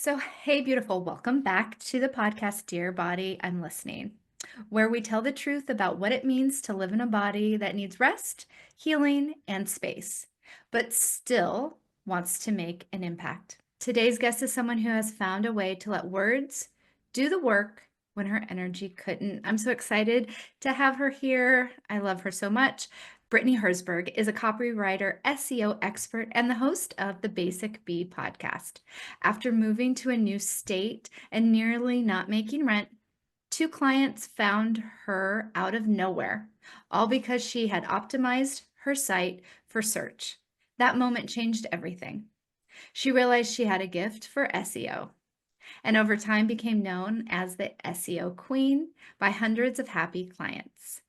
So, hey, beautiful, welcome back to the podcast, Dear Body, I'm Listening, where we tell the truth about what it means to live in a body that needs rest, healing, and space, but still wants to make an impact. Today's guest is someone who has found a way to let words do the work when her energy couldn't. I'm so excited to have her here. I love her so much. Brittany Herzberg is a copywriter, SEO expert, and the host of the Basic Bee podcast. After moving to a new state and nearly not making rent, two clients found her out of nowhere, all because she had optimized her site for search. That moment changed everything. She realized she had a gift for SEO and over time became known as the SEO Queen by hundreds of happy clients.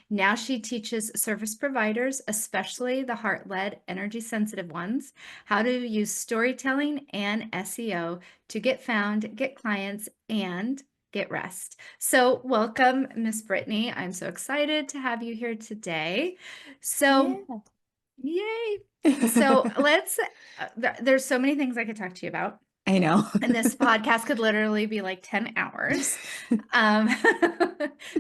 Now she teaches service providers, especially the heart-led, energy-sensitive ones, how to use storytelling and SEO to get found, get clients, and get rest. So welcome, Miss Brittany. I'm so excited to have you here today. So, Yeah. yay. So there's so many things I could talk to you about. I know. And this podcast could literally be like 10 hours. Um,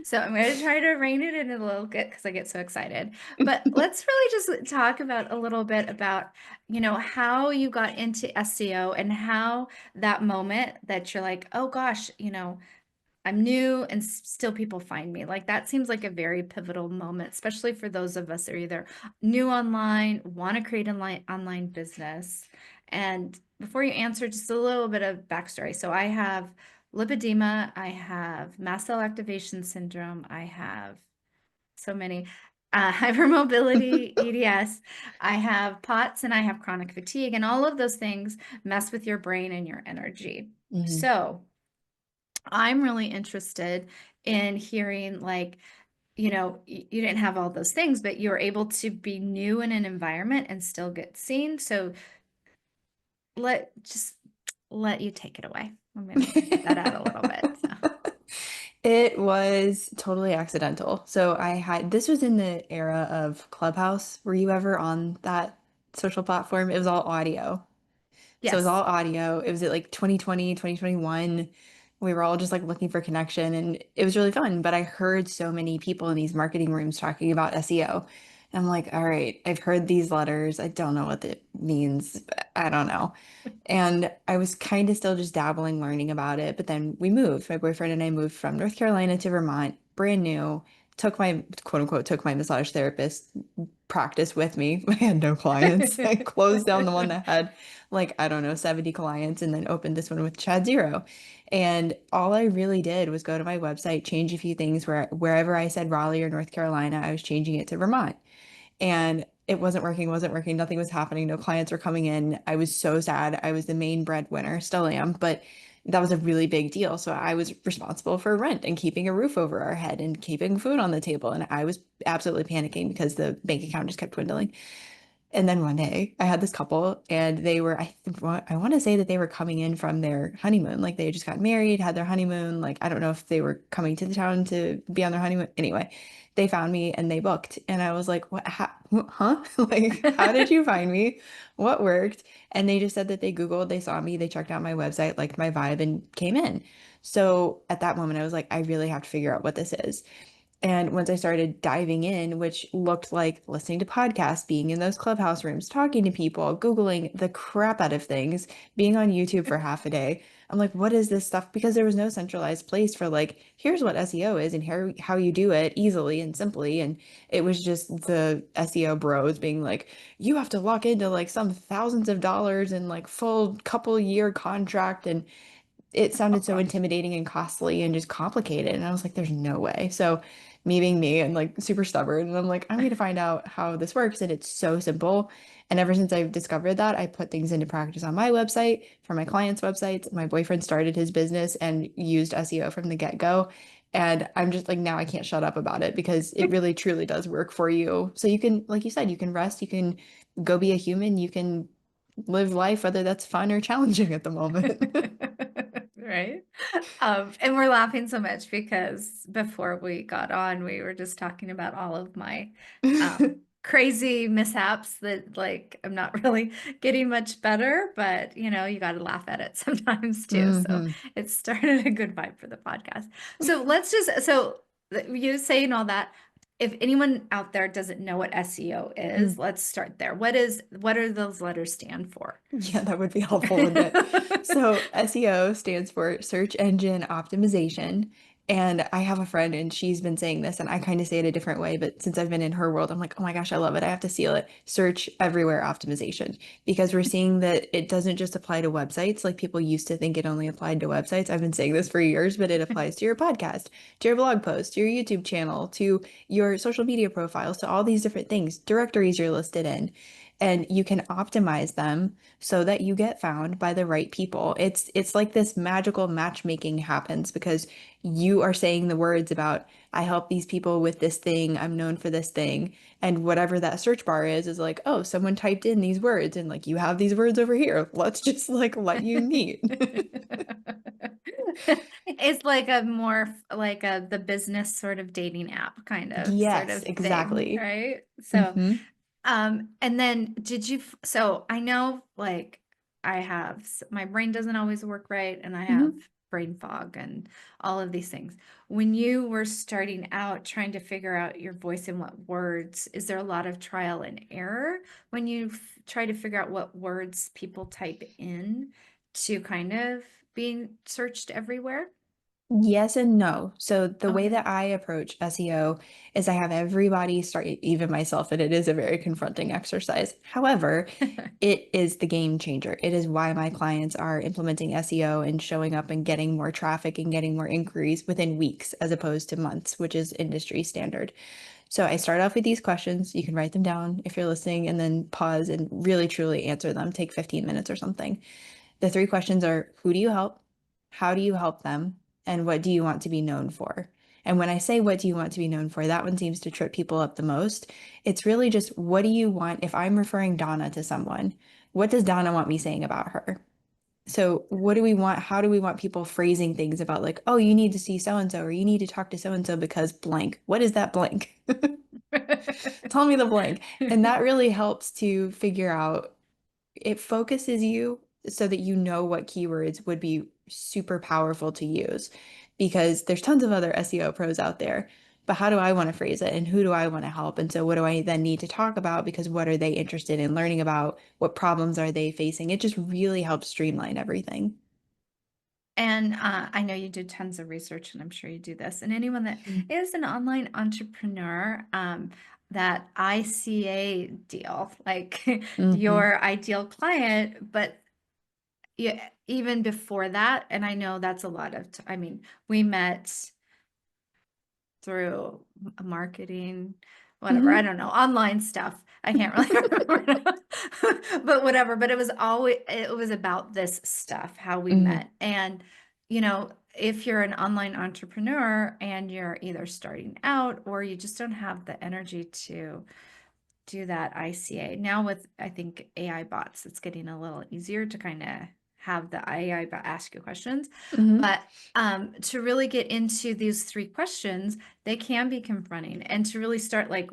so I'm going to try to rein it in a little bit because I get so excited. But let's really just talk about a little bit about, how you got into SEO and how that moment that you're like, oh gosh, I'm new and still people find me. Like that seems like a very pivotal moment, especially for those of us that are either new online, want to create an online business. And before you answer, just a little bit of backstory. So I have lipedema, I have mast cell activation syndrome, I have so many hypermobility, EDS, I have POTS, and I have chronic fatigue, and all of those things mess with your brain and your energy. Mhm. So I'm really interested in hearing like, you didn't have all those things, but you were able to be new in an environment and still get seen. So just let you take it away. I'm gonna get that out a little bit. So It was totally accidental. So this was in the era of Clubhouse. Were you ever on that social platform? It was all audio. So it was yes. all audio. It was at like 2020, 2021. We were all just like looking for connection and it was really fun. But I heard so many people in these marketing rooms talking about SEO. And I'm like, all right, I've heard these letters. I don't know what it means. I don't know. And I was kind of still just dabbling, learning about it. But then we moved. My boyfriend and I moved from North Carolina to Vermont, brand new. Took my quote unquote, took my massage therapist practice with me. I had no clients. I closed down the one that had like, I don't know, 70 clients and then opened this one with Chad Zero. And all I really did was go to my website, change a few things wherever I said Raleigh or North Carolina, I was changing it to Vermont. And it wasn't working. Nothing was happening. No clients were coming in. I was so sad. I was the main breadwinner, still am, but that was a really big deal. So I was responsible for rent and keeping a roof over our head and keeping food on the table. And I was absolutely panicking because the bank account just kept dwindling. And then one day I had this couple and I want to say that they were coming in from their honeymoon. Like they had just got married, had their honeymoon. Like I don't know if they were coming to the town to be on their honeymoon. Anyway, they found me and they booked. And I was like, what, huh? Like, how did you find me? What worked? And they just said that they Googled, they saw me, they checked out my website, liked my vibe and came in. So at that moment, I was like, I really have to figure out what this is. And once I started diving in, which looked like listening to podcasts, being in those clubhouse rooms, talking to people, Googling the crap out of things, being on YouTube for half a day, I'm like, what is this stuff? Because there was no centralized place for like, here's what SEO is and here how you do it easily and simply. And it was just the SEO bros being like, you have to lock into like some thousands of dollars and like full couple year contract. And it Oh sounded so gosh. intimidating and costly and just complicated. And I was like, there's no way. So, me being me and like super stubborn, and I'm like, I'm going to find out how this works. And it's so simple. And ever since I've discovered that, I put things into practice on my website, for my clients' websites. My boyfriend started his business and used SEO from the get-go. And I'm just like, now I can't shut up about it because it really truly does work for you. So you can, like you said, you can rest, you can go be a human, you can live life, whether that's fun or challenging at the moment. Right. And we're laughing so much because before we got on, we were just talking about all of my crazy mishaps that like I'm not really getting much better, but you got to laugh at it sometimes too. So Hmm. it started a good vibe for the podcast. So you saying all that, if anyone out there doesn't know what SEO is, let's start there. What are those letters stand for? Yeah, that would be helpful, wouldn't it? So SEO stands for search engine optimization. And I have a friend and she's been saying this, and I kind of say it a different way, but since I've been in her world, I'm like, oh my gosh, I love it. I have to seal it. Search everywhere optimization. Because we're seeing that it doesn't just apply to websites. Like people used to think it only applied to websites. I've been saying this for years, but it applies to your podcast, to your blog post, to your YouTube channel, to your social media profiles, to all these different things, directories you're listed in. And you can optimize them so that you get found by the right people. It's like this magical matchmaking happens because you are saying the words about I help these people with this thing, I'm known for this thing, and whatever that search bar is like, oh, someone typed in these words and like you have these words over here. Let's just like let you meet. It's like a more like a the business sort of dating app kind of sort Yes, of thing, exactly. right? So, Hmm. and then so I know like my brain doesn't always work right and I have Hmm. brain fog and all of these things. When you were starting out trying to figure out your voice and what words, is there a lot of trial and error when you try to figure out what words people type in to kind of being searched everywhere? Yes and no. So the way Okay. that I approach SEO is I have everybody start, even myself, and it is a very confronting exercise. However, it is the game changer. It is why my clients are implementing SEO and showing up and getting more traffic and getting more inquiries within weeks as opposed to months, which is industry standard. So I start off with these questions. You can write them down if you're listening and then pause and really truly answer them. Take 15 minutes or something. The three questions are who do you help? How do you help them? And what do you want to be known for? And when I say what do you want to be known for, that one seems to trip people up the most. It's really just what do you want if I'm referring Donna to someone? What does Donna want me saying about her? So, what do we want? How do we want people phrasing things about, like, oh, you need to see so and so, or you need to talk to so and so because blank? What is that blank? Tell me the blank. And that really helps to figure out it focuses you so that you know what keywords would be super powerful to use because there's tons of other SEO pros out there. But how do I want to phrase it and who do I want to help? And so what do I then need to talk about because what are they interested in learning about? What problems are they facing? It just really helps streamline everything. And I know you do tons of research, and I'm sure you do this. And anyone that is an online entrepreneur, that ICA deal, like Mm-hmm. your ideal client, but yeah, even before that, and I know that's a lot of, I mean, we met through marketing, whatever. I Mm-hmm. don't know, online stuff. I can't really remember, but whatever. But it was about this stuff, how we Mm-hmm. met. And, if you're an online entrepreneur and you're either starting out or you just don't have the energy to do that ICA. Now with I think AI bots, it's getting a little easier to kind of have the AI bot ask you questions. Mm-hmm. But to really get into these three questions, they can be confronting. And to really start like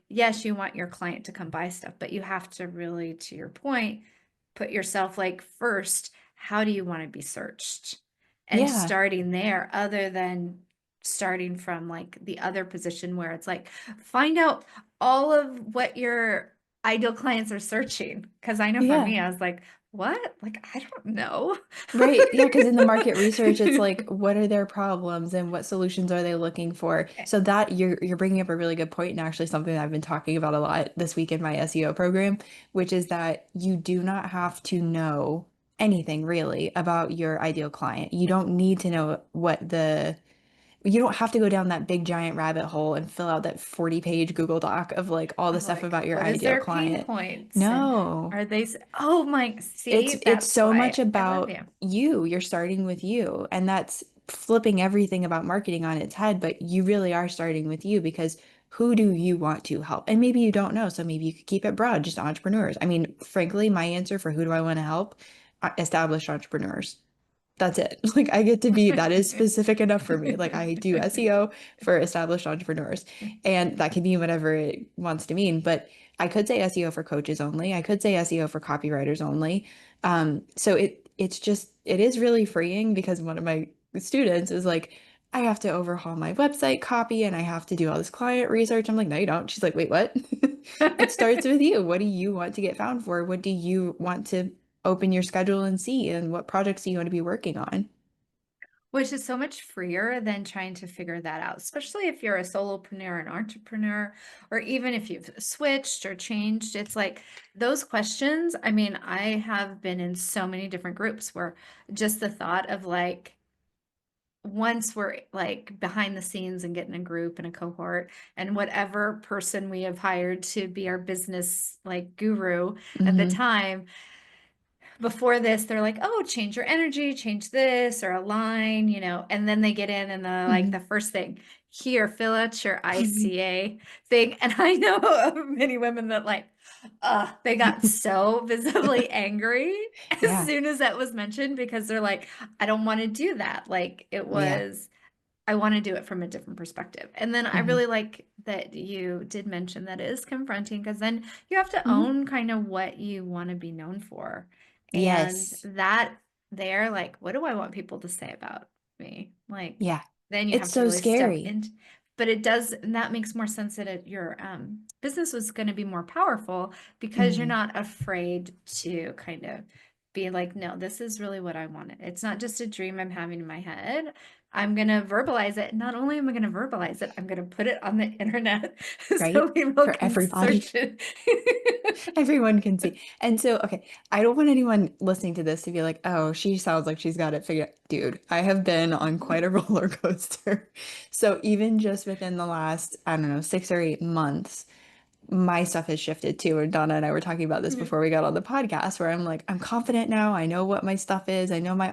yes, you want your client to come buy stuff, but you have to really, to your point, put yourself like first, how do you want to be searched? And Yeah. starting there, other than starting from like the other position where it's like find out all of what your ideal clients are searching. Because I know for Yeah. me, I was like, what? Like, I don't know. Right. Yeah, because in the market research, it's like, what are their problems and what solutions are they looking for? So that you're bringing up a really good point, and actually something that I've been talking about a lot this week in my SEO program, which is that you do not have to know anything really about your ideal client. You don't need to know you don't have to go down that big giant rabbit hole and fill out that 40-page Google Doc of like all the stuff Like, about your what is ideal their pain client. points? And No. are they, oh my, see, It's that's so much why I love about you. you. You're starting with you. And that's flipping everything about marketing on its head, but you really are starting with you because who do you want to help? And maybe you don't know, so maybe you could keep it broad, just entrepreneurs. I mean, frankly, my answer for who do I want to help? Established entrepreneurs. That's it. Like I get to be, that is specific enough for me. Like I do SEO for established entrepreneurs, and that can mean whatever it wants to mean. But I could say SEO for coaches only. I could say SEO for copywriters only. So it's just it is really freeing because one of my students is like, I have to overhaul my website copy and I have to do all this client research. I'm like, no, you don't. She's like, wait, what? It starts with you. What do you want to get found for? What do you want to open your schedule and see, and what projects do you want to be working on? Which is so much freer than trying to figure that out, especially if you're a solopreneur, an entrepreneur, or even if you've switched or changed. It's like those questions. I mean, I have been in so many different groups where just the thought of like, once we're like behind the scenes and get in a group and a cohort, and whatever person we have hired to be our business like guru at the Hmm. time, before this, they're like, oh, change your energy, change this or align, and then they get in and they're like, the Hmm. first thing, here, fill out your ICA thing. And I know of many women that like, they got so visibly angry as Yeah. soon as that was mentioned because they're like, I don't want to do that. Like it Yeah. was, I want to do it from a different perspective. And then I Hmm. really like that you did mention that it is confronting because then you have to Hmm. own kind of what you want to be known for. And Yes. that there, like, what do I want people to say about me? Like, Yeah. then you It's have to so really step scary. in. But it does, and that makes more sense that your business was going to be more powerful because you're Hmm. not afraid to kind of be like, no, this is really what I wanted. It's not just a dream I'm having in my head. I'm going to verbalize it. Not only am I going to verbalize it, I'm going to put it on the internet so Right? people For can everybody. search it. Everyone can see. And so, okay, I don't want anyone listening to this to be like, oh, she sounds like she's got it figured out. Dude, I have been on quite a roller coaster. So even just within the last, I don't know, 6 or 8 months, my stuff has shifted too. And Donna and I were talking about this before we got on the podcast, where I'm like, I'm confident now. I know what my stuff is. I know my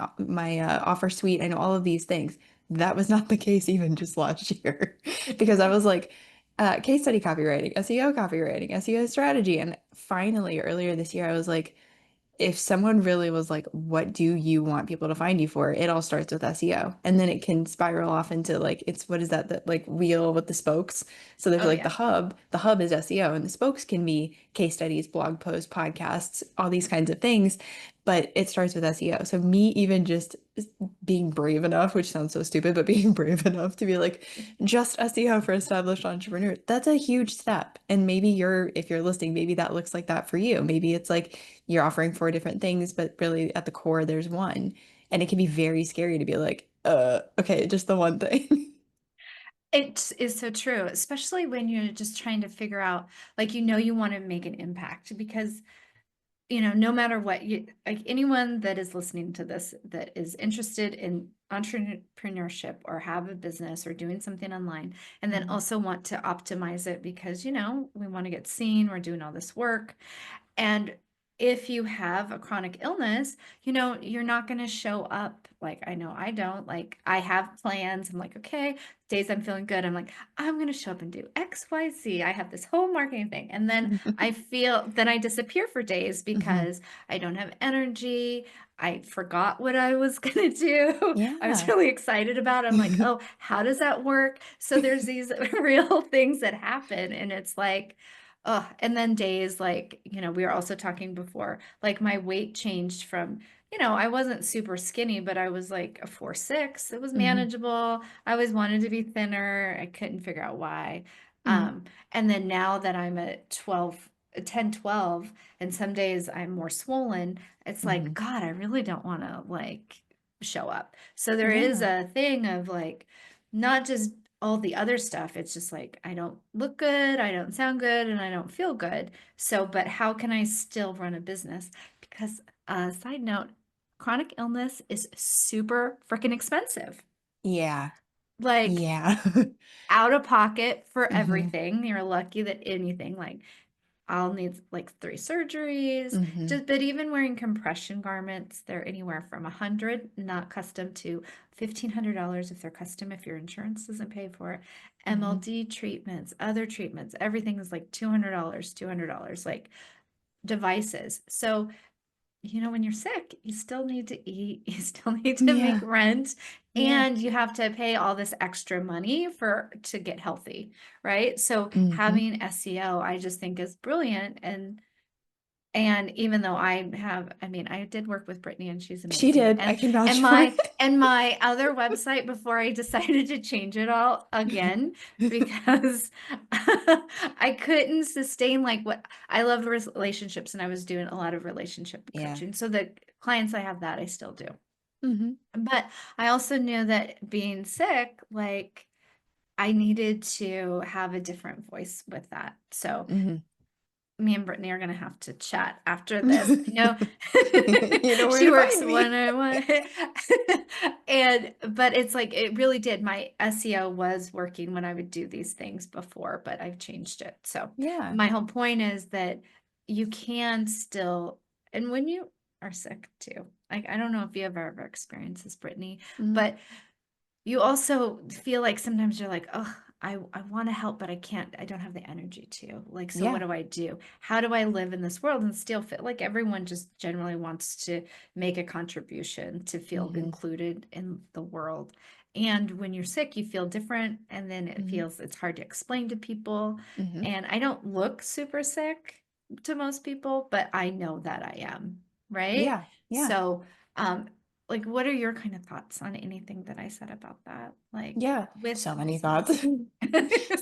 offer suite. I know all of these things. That was not the case even just last year, because I was like, case study copywriting, SEO copywriting, SEO strategy, and finally earlier this year, I was like, if someone really was like, what do you want people to find you for? It all starts with SEO. And then it can spiral off into like, it's what is that, that like wheel with the spokes? So there's Oh, like yeah. the hub is SEO, and the spokes can be case studies, blog posts, podcasts, all these kinds of things. But it starts with SEO. So me even just being brave enough, which sounds so stupid, but being brave enough to be like, just SEO for established entrepreneurs, that's a huge step. And maybe if you're listening, maybe that looks like that for you. Maybe it's like you're offering four different things, but really at the core, there's one. And it can be very scary to be like, okay, just the one thing. It is so true, especially when you're just trying to figure out, like, you want to make an impact because, no matter what you like, anyone that is listening to this that is interested in entrepreneurship or have a business or doing something online, and then Mhm. also want to optimize it because, we want to get seen, we're doing all this work. And if you have a chronic illness, you're not going to show up. Like, I know I don't. Like, I have plans. I'm like, okay, days I'm feeling good. I'm like, I'm going to show up and do X, Y, Z. I have this whole marketing thing. And then then I disappear for days Mhm. because I don't have energy. I forgot what I was going to do. I was Yeah. really excited about it. I'm like, oh, how does that work? So there's these real things that happen. And it's like, oh, and then days like, we were also talking before, like my weight changed from, I wasn't super skinny, but I was like a 4'6". It was Mhm. manageable. I always wanted to be thinner. I couldn't figure out why. Mhm. And then now that I'm at 10, 12, and some days I'm more swollen, it's like, Mhm. God, I really don't want to like show up. So there is Yeah. a thing of like, not just all the other stuff. It's just like, I don't look good, I don't sound good, and I don't feel good. So, but how can I still run a business? Because, side note, chronic illness is super freaking expensive. Yeah. Like, Yeah. out of pocket for Hmm. everything. You're lucky that anything, like, I'll need like 3 surgeries. Hmm. But even wearing compression garments, they're anywhere from 100, not custom, to $1,500 if they're custom, if your insurance doesn't pay for it. Hmm. MLD treatments, other treatments, everything is like $200, $200, like devices. So when you're sick, you still need to eat, you still need to make Yeah. rent, Yeah. and you have to pay all this extra money to get healthy, right? So Hmm. having SEO, I just think is brilliant. And even though I mean, I did work with Brittany and she's She amazing. did. I can vouch And for my it. and my other website before I decided to change it all again because I couldn't sustain like what I love relationships and I was doing a lot of relationship Yeah. coaching. So the clients I have that I still do. Hmm. But I also knew that being sick, like I needed to have a different voice with that. So Hmm. me and Brittany are going to have to chat after this. I know You know where she to works find one me. on one. But it's like it really did. My SEO was working when I would do these things before, but I've changed it. So Yeah. my whole point is that you can still, and when you are sick too, like I don't know if you have ever experienced this, Brittany, Hmm. but you also feel like sometimes you're like, oh, I want to help, but I don't have the energy to. Like, so what Yeah. do I do? How do I live in this world and still feel like everyone just generally wants to make a contribution to feel Hmm. included in the world? And when you're sick, you feel different, and then Hmm. it's hard to explain to people. Hmm. And I don't look super sick to most people, but I know that I am, right? Yeah. Yeah. So, um, like, what are your kind of thoughts on anything that I said about that? Like Yeah. with So many SEO. thoughts.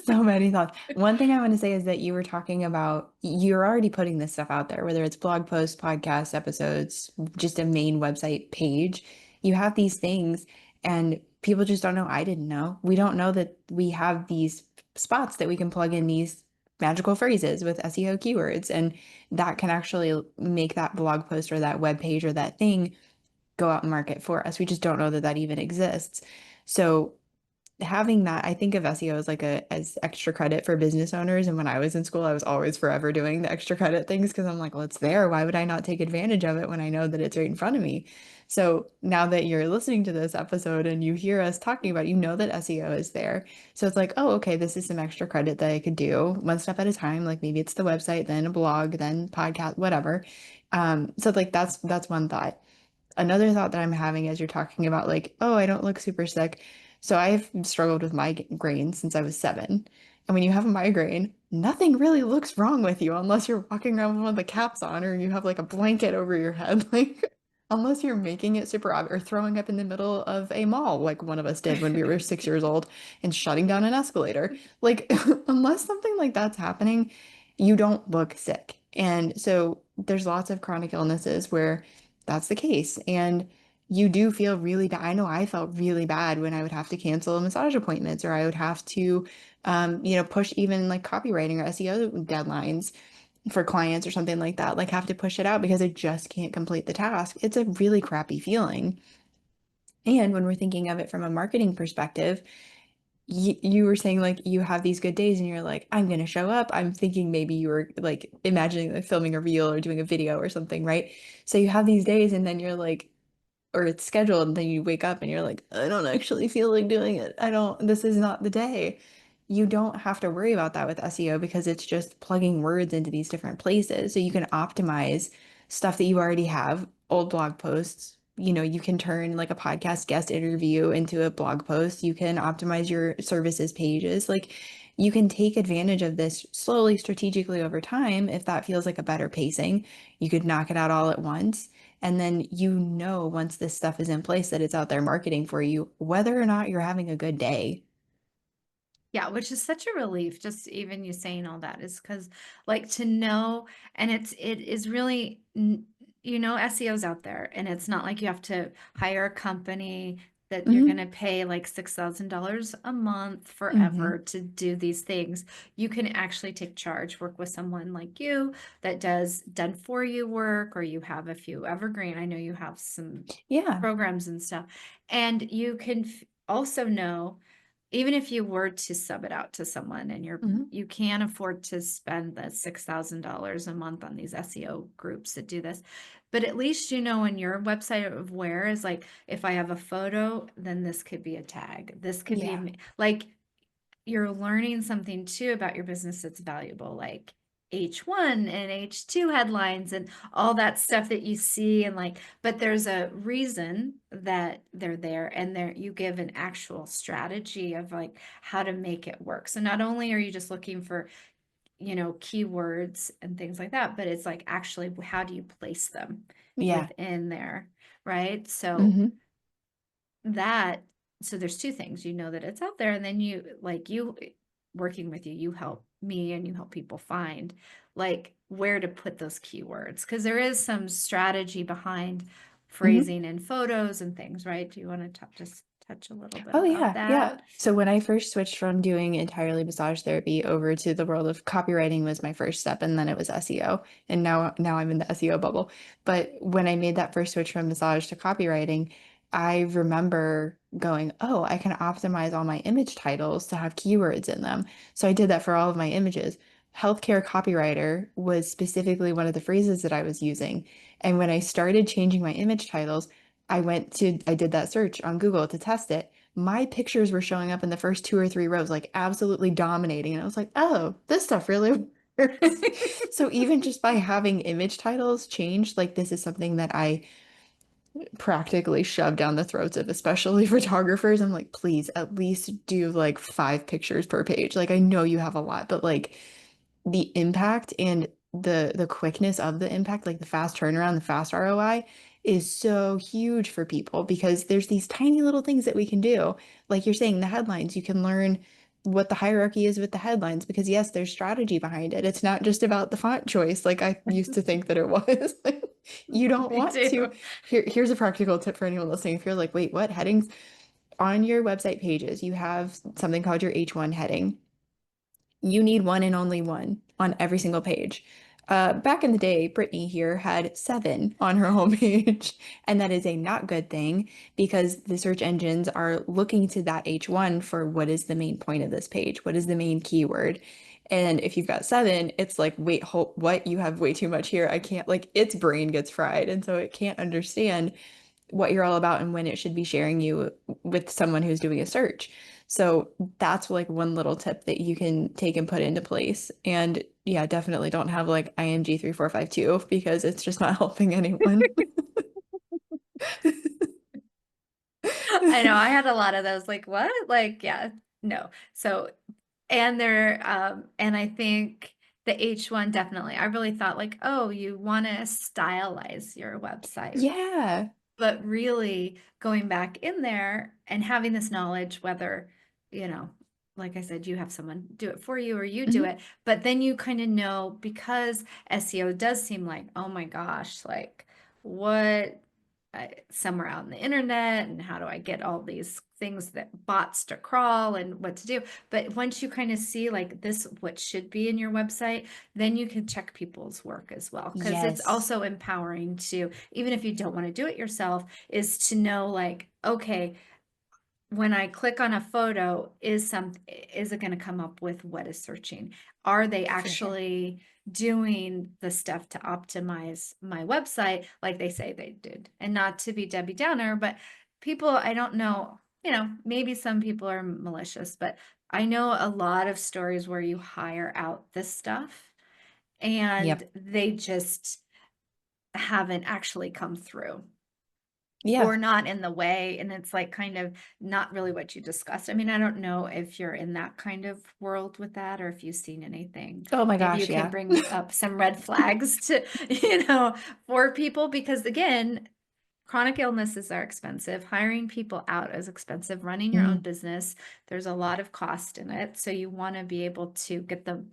So many thoughts. One thing I want to say is that you were talking about, you're already putting this stuff out there, whether it's blog posts, podcasts, episodes, just a main website page. You have these things and people just don't know. I didn't know. We don't know that we have these spots that we can plug in these magical phrases with SEO keywords. And that can actually make that blog post or that web page or that thing go out and market for us. We just don't know that that even exists. So having that, I think of SEO as like as extra credit for business owners. And when I was in school, I was always forever doing the extra credit things because I'm like, well, it's there. Why would I not take advantage of it when I know that it's right in front of me? So now that you're listening to this episode and you hear us talking about, it, you know that SEO is there. So it's like, oh, okay, this is some extra credit that I could do one step at a time. Like maybe it's the website, then a blog, then podcast, whatever. So like that's one thought. Another thought that I'm having as you're talking about, like, oh, I don't look super sick. So I've struggled with migraine since I was 7. And when you have a migraine, nothing really looks wrong with you unless you're walking around with one of the caps on or you have like a blanket over your head. Like, unless you're making it super obvious or throwing up in the middle of a mall, like one of us did when we were 6 years old and shutting down an escalator. Like, unless something like that's happening, you don't look sick. And so there's lots of chronic illnesses where that's the case. And you do feel really bad. I know I felt really bad when I would have to cancel massage appointments or I would have to, push even like copywriting or SEO deadlines for clients or something like that, like have to push it out because I just can't complete the task. It's a really crappy feeling. And when we're thinking of it from a marketing perspective, you were saying like you have these good days and you're like, I'm going to show up. I'm thinking maybe you were like imagining like filming a reel or doing a video or something, right? So you have these days and then you're like, or it's scheduled and then you wake up and you're like, I don't actually feel like doing it. This is not the day. You don't have to worry about that with SEO because it's just plugging words into these different places. So you can optimize stuff that you already have, old blog posts. You can turn like a podcast guest interview into a blog post. You can optimize your services pages. Like you can take advantage of this slowly, strategically over time if that feels like a better pacing. You could knock it out all at once. And then once this stuff is in place that it's out there marketing for you, whether or not you're having a good day. Yeah, which is such a relief, just even you saying all that is because like to know, and it is really, SEO's out there, and it's not like you have to hire a company that you're Hmm. gonna pay like $6,000 a month Hmm. forever to do these things. You can actually take charge, work with someone like you that does done for you work, or you have a few evergreen. I know you have some Yeah. programs and stuff, and you can also know even if you were to sub it out to someone and Hmm. you can afford to spend the $6,000 a month on these SEO groups that do this, but at least in your website of where is like if I have a photo, then this could be a tag. This could Yeah. be like you're learning something too about your business that's valuable. Like H1 and H2 headlines and all that stuff that you see, and like, but there's a reason that they're there, and there you give an actual strategy of like how to make it work. So not only are you just looking for, keywords and things like that, but it's like actually how do you place them Yeah. within there, right? So Hmm. that so there's two things. You know that it's out there, and then you working with you, you help me and you help people find like where to put those keywords, because there is some strategy behind Hmm. phrasing and photos and things, right? Do you want to just touch a little bit Oh about yeah, yeah. that? So when I first switched from doing entirely massage therapy over to the world of copywriting was my first step, and then it was SEO. And now I'm in the SEO bubble. But when I made that first switch from massage to copywriting, I remember going, "Oh, I can optimize all my image titles to have keywords in them." So I did that for all of my images. Healthcare copywriter was specifically one of the phrases that I was using. And when I started changing my image titles, I did that search on Google to test it. My pictures were showing up in the first two or three rows, like absolutely dominating. And I was like, oh, this stuff really works. So even just by having image titles changed, like this is something that I practically shove down the throats of, especially photographers. I'm like, please at least do like 5 pictures per page. Like I know you have a lot, but like the impact and the quickness of the impact, like the fast turnaround, the fast ROI is so huge for people because there's these tiny little things that we can do. Like you're saying, the headlines, you can learn what the hierarchy is with the headlines because yes, there's strategy behind it. It's not just about the font choice like I used to think that it was. You don't Me want to. too. Here's a practical tip for anyone listening. If you're like, wait, what headings? On your website pages, you have something called your H1 heading. You need one and only one on every single page. Back in the day, Brittany here had 7 on her homepage, and that is a not good thing because the search engines are looking to that H1 for what is the main point of this page? What is the main keyword? And if you've got 7, it's like, wait, hold, what? You have way too much here. I can't, like, its brain gets fried, and so it can't understand what you're all about and when it should be sharing you with someone who's doing a search. So that's like one little tip that you can take and put into place. And yeah, definitely don't have like IMG 3452 because it's just not helping anyone. I know I had a lot of those, like, what? Like, yeah, no. So, and I think the H1 definitely, I really thought like, oh, you want to stylize your website. Yeah. But really going back in there and having this knowledge, whether, like I said, you have someone do it for you or you do Mhm. it, but then you kind of know, because SEO does seem like, oh my gosh, like what, somewhere out in the internet, and how do I get all these things that bots to crawl and what to do. But once you kind of see like this, what should be in your website, then you can check people's work as well. Because it's Yes. also empowering to, even if you don't want to do it yourself, is to know like, okay, when I click on a photo, is it going to come up with what is searching? Are they For sure. actually doing the stuff to optimize my website like they say they did? And not to be Debbie Downer, but people, I don't know, maybe some people are malicious, but I know a lot of stories where you hire out this stuff and Yep. they just haven't actually come through, Yeah. or not in the way, and it's like kind of not really what you discussed. I mean, I don't know if you're in that kind of world with that, or if you've seen anything. Oh my Maybe you gosh, can yeah. bring up some red flags to, for people, because again, chronic illnesses are expensive. Hiring people out is expensive. Running your own Mhm. business, there's a lot of cost in it. So you want to be able to get the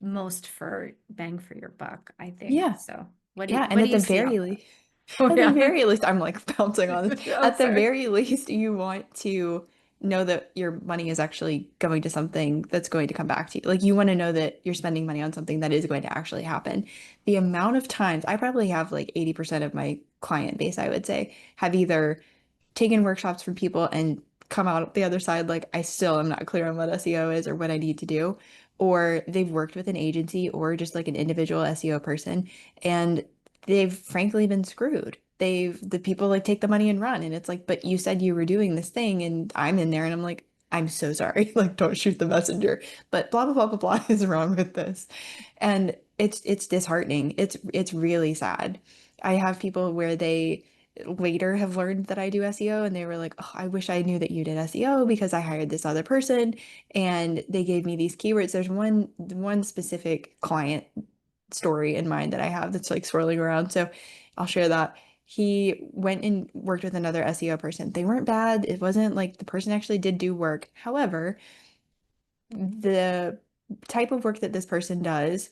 most for bang for your buck, I think. Yeah. So Yeah. And what do you see out there? Oh at the yeah. very least, I'm like bouncing on this. Oh, At the sorry. very least, you want to know that your money is actually going to something that's going to come back to you. Like you want to know that you're spending money on something that is going to actually happen. The amount of times I probably have like 80% of my client base, I would say, have either taken workshops from people and come out the other side like I still am not clear on what SEO is or what I need to do, or they've worked with an agency or just like an individual SEO person and they've frankly been screwed. The people like take the money and run and it's like, but you said you were doing this thing and I'm in there and I'm like, I'm so sorry. Like, don't shoot the messenger. But blah blah blah blah blah is wrong with this. And it's disheartening. It's really sad. I have people where they later have learned that I do SEO and they were like, "Oh, I wish I knew that you did SEO because I hired this other person and they gave me these keywords." There's one specific client story in mind that I have that's like swirling around. So I'll share that. He went and worked with another SEO person. They weren't bad. It wasn't like the person actually did do work. However, the type of work that this person does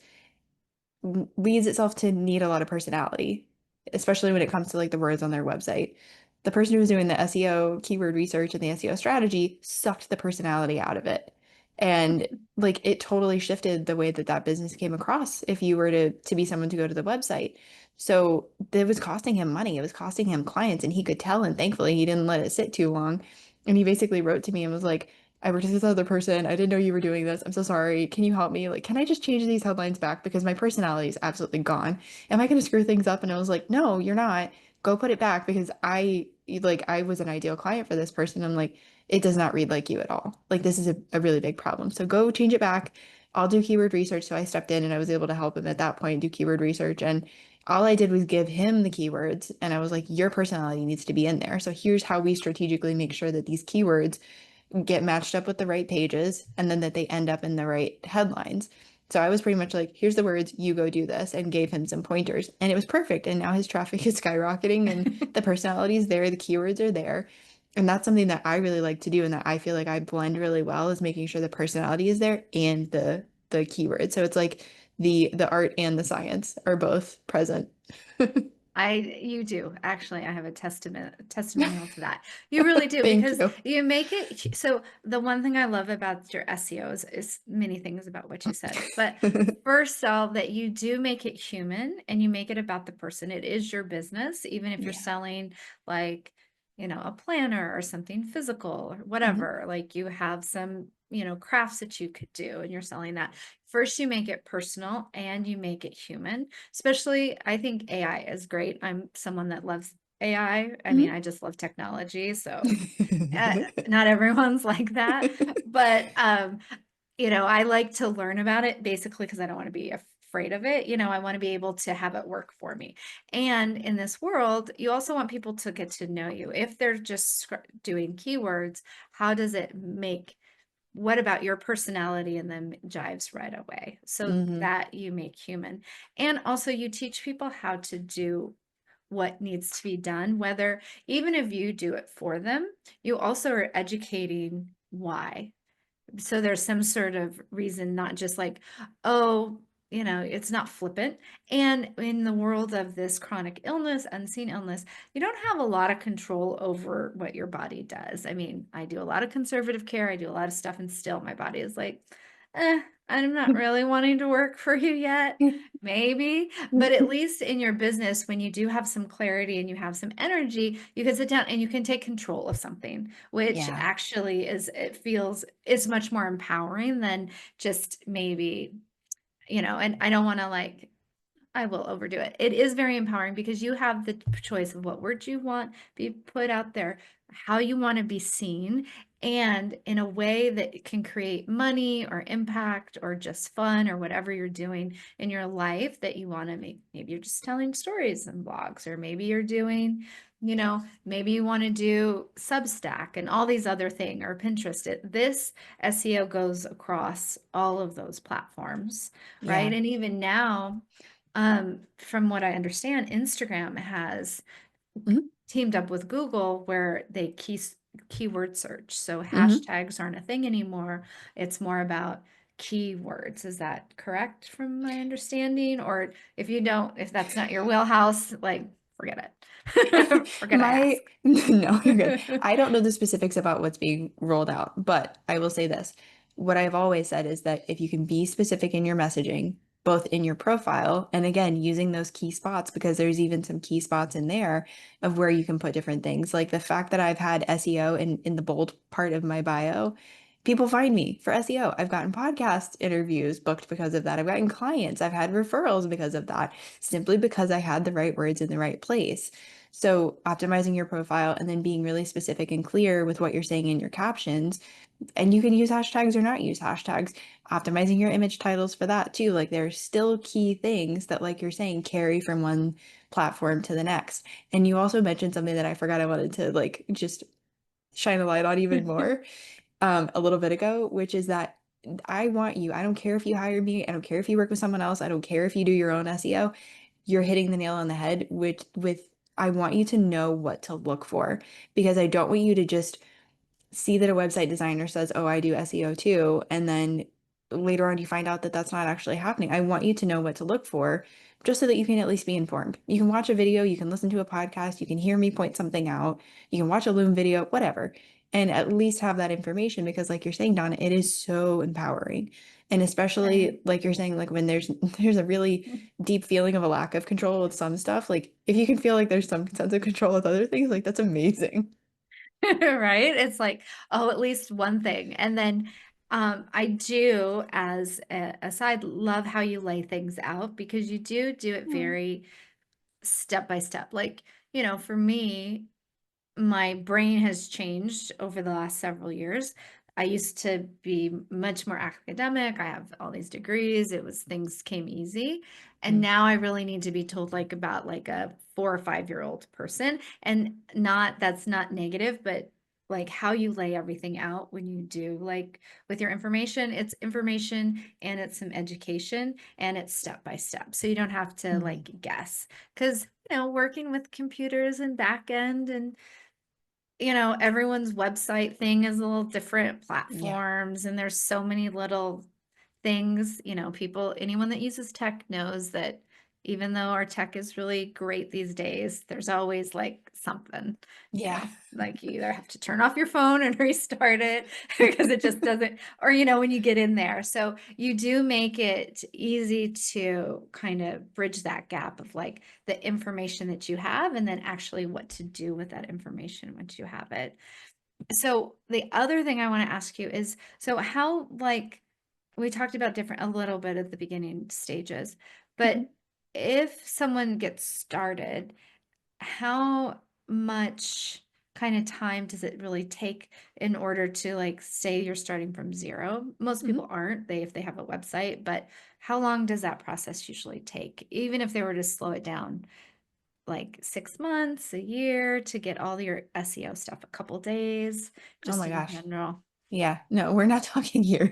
leads itself to need a lot of personality, especially when it comes to like the words on their website. The person who was doing the SEO keyword research and the SEO strategy sucked the personality out of it. And like it totally shifted the way that that business came across if you were to be someone to go to the website. So it was costing him money. It was costing him clients and he could tell, and thankfully he didn't let it sit too long. And he basically wrote to me and was like, I worked with this other person. I didn't know you were doing this. I'm so sorry. Can you help me? Like, can I just change these headlines back because my personality is absolutely gone? Am I going to screw things up? And I was like, no, you're not. Go put it back because I was an ideal client for this person. I'm like, it does not read like you at all. Like, this is a really big problem. So go change it back. I'll do keyword research. So I stepped in and I was able to help him at that point do keyword research. And all I did was give him the keywords. And I was like, your personality needs to be in there. So here's how we strategically make sure that these keywords get matched up with the right pages and then that they end up in the right headlines. So I was pretty much like, here's the words, you go do this, and gave him some pointers. And it was perfect. And now his traffic is skyrocketing and the personality is there, the keywords are there. And that's something that I really like to do and that I feel like I blend really well is making sure the personality is there and the keyword. So it's like the art and the science are both present. You do. Actually, I have a testimonial to that. You really do Thank because you. you make it so the one thing I love about your SEO is many things about what you said. But first off, that you do make it human and you make it about the person. It is your business, even if you're Yeah. selling like, a planner or something physical or Mhm. whatever, like you have some, crafts that you could do and you're selling that. First, you make it personal and you make it human. Especially, I think AI is great. I'm someone that loves AI. I mean, Mhm. I just love technology. So not everyone's like that. But, I like to learn about it basically because I don't want to be afraid of it. I want to be able to have it work for me. And in this world, you also want people to get to know you. If they're just doing keywords, how does it make what about your personality and them jives right away so Mhm. that you make human, and also you teach people how to do what needs to be done, whether even if you do it for them, you also are educating why. So there's some sort of reason, not just like, oh, it's not flippant. And in the world of this chronic illness, unseen illness, you don't have a lot of control over what your body does. I mean, I do a lot of conservative care, I do a lot of stuff, and still my body is like, I'm not really wanting to work for you yet. Maybe, but at least in your business, when you do have some clarity and you have some energy, you can sit down and you can take control of something, which Yeah. actually it feels is much more empowering than just maybe, and I don't want to like I will overdo it. It is very empowering because you have the choice of what words you want be put out there, how you want to be seen, and in a way that can create money or impact or just fun or whatever you're doing in your life that you want to make. Maybe you're just telling stories and blogs, or maybe you're doing, maybe you want to do Substack and all these other things or Pinterest. This SEO goes across all of those platforms, right? Yeah. And even now, from what I understand, Instagram has Mhm. teamed up with Google where they keyword search. So Mhm. hashtags aren't a thing anymore. It's more about keywords. Is that correct from my understanding? Or if that's not your wheelhouse, like forget it. Forget I My, asked. no, you're good. I don't know the specifics about what's being rolled out, but I will say this. What I've always said is that if you can be specific in your messaging, both in your profile and again, using those key spots, because there's even some key spots in there of where you can put different things. Like the fact that I've had SEO in the bold part of my bio, people find me for SEO. I've gotten podcast interviews booked because of that. I've gotten clients. I've had referrals because of that, simply because I had the right words in the right place. So optimizing your profile and then being really specific and clear with what you're saying in your captions And you can use hashtags or not use hashtags, optimizing your image titles for that too. Like there's still key things that, like you're saying, carry from one platform to the next. And you also mentioned something that I forgot I wanted to like just shine a light on even more a little bit ago, which is that I want you, I don't care if you hire me, I don't care if you work with someone else, I don't care if you do your own SEO, you're hitting the nail on the head with I want you to know what to look for, because I don't want you to just see that a website designer says, "Oh, I do SEO too," and then later on you find out that that's not actually happening. I want you to know what to look for just so that you can at least be informed. You can watch a video, you can listen to a podcast, you can hear me point something out, you can watch a Loom video, whatever, and at least have that information, because like you're saying, Donna, it is so empowering. And Right. especially like you're saying, like when there's a really deep feeling of a lack of control with some stuff, like if you can feel like there's some sense of control with other things, like that's amazing. Right? It's like, oh, at least one thing. And then I do, as a aside, love how you lay things out because you do it Mm. very step by step. Like, for me, my brain has changed over the last several years. I used to be much more academic. I have all these degrees. Things came easy. And Mm. now I really need to be told like about like a 4 or 5 year old person. And that's not negative, but like how you lay everything out when you do like with your information, it's information and it's some education and it's step by step. So you don't have to Mhm. like guess. Because, working with computers and back end and everyone's website thing is a little different Yeah. platforms, and there's so many little things, anyone that uses tech knows that even though our tech is really great these days, there's always like something, Yeah. like you either have to turn off your phone and restart it because it just doesn't, or when you get in there. So you do make it easy to kind of bridge that gap of like the information that you have and then actually what to do with that information once you have it. So the other thing I want to ask you is, so how like we talked about different a little bit at the beginning stages, Mhm. but if someone gets started, how much kind of time does it really take in order to like say you're starting from zero? Most Mhm. people aren't, if they have a website, but how long does that process usually take? Even if they were to slow it down, like 6 months, a year to get all your SEO stuff, a couple days, Oh just my in gosh. general. Yeah, no, we're not talking years.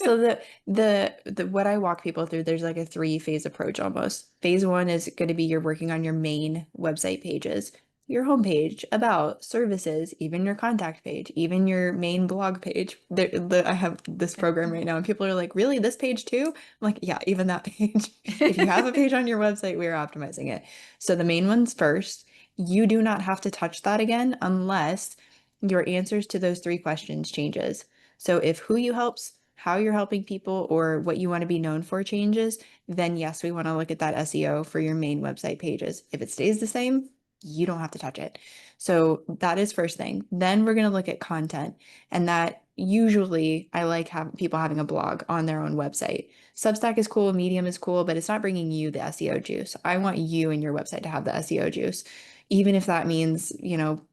So the what I walk people through, there's like a three-phase approach almost. Phase one is going to be you're working on your main website pages, your homepage, about services, even your contact page, even your main blog page. I have this program right now, and people are like, "Really, this page too?" I'm like, "Yeah, even that page. If you have a page on your website, we are optimizing it." So the main one's first. You do not have to touch that again unless your answers to those three questions changes. So if who you helps, how you're helping people, or what you want to be known for changes, then yes, we want to look at that SEO for your main website pages. If it stays the same, you don't have to touch it. So that is first thing. Then we're going to look at content, and that usually I like people having a blog on their own website. Substack is cool, Medium is cool, but it's not bringing you the SEO juice. I want you and your website to have the SEO juice, even if that means,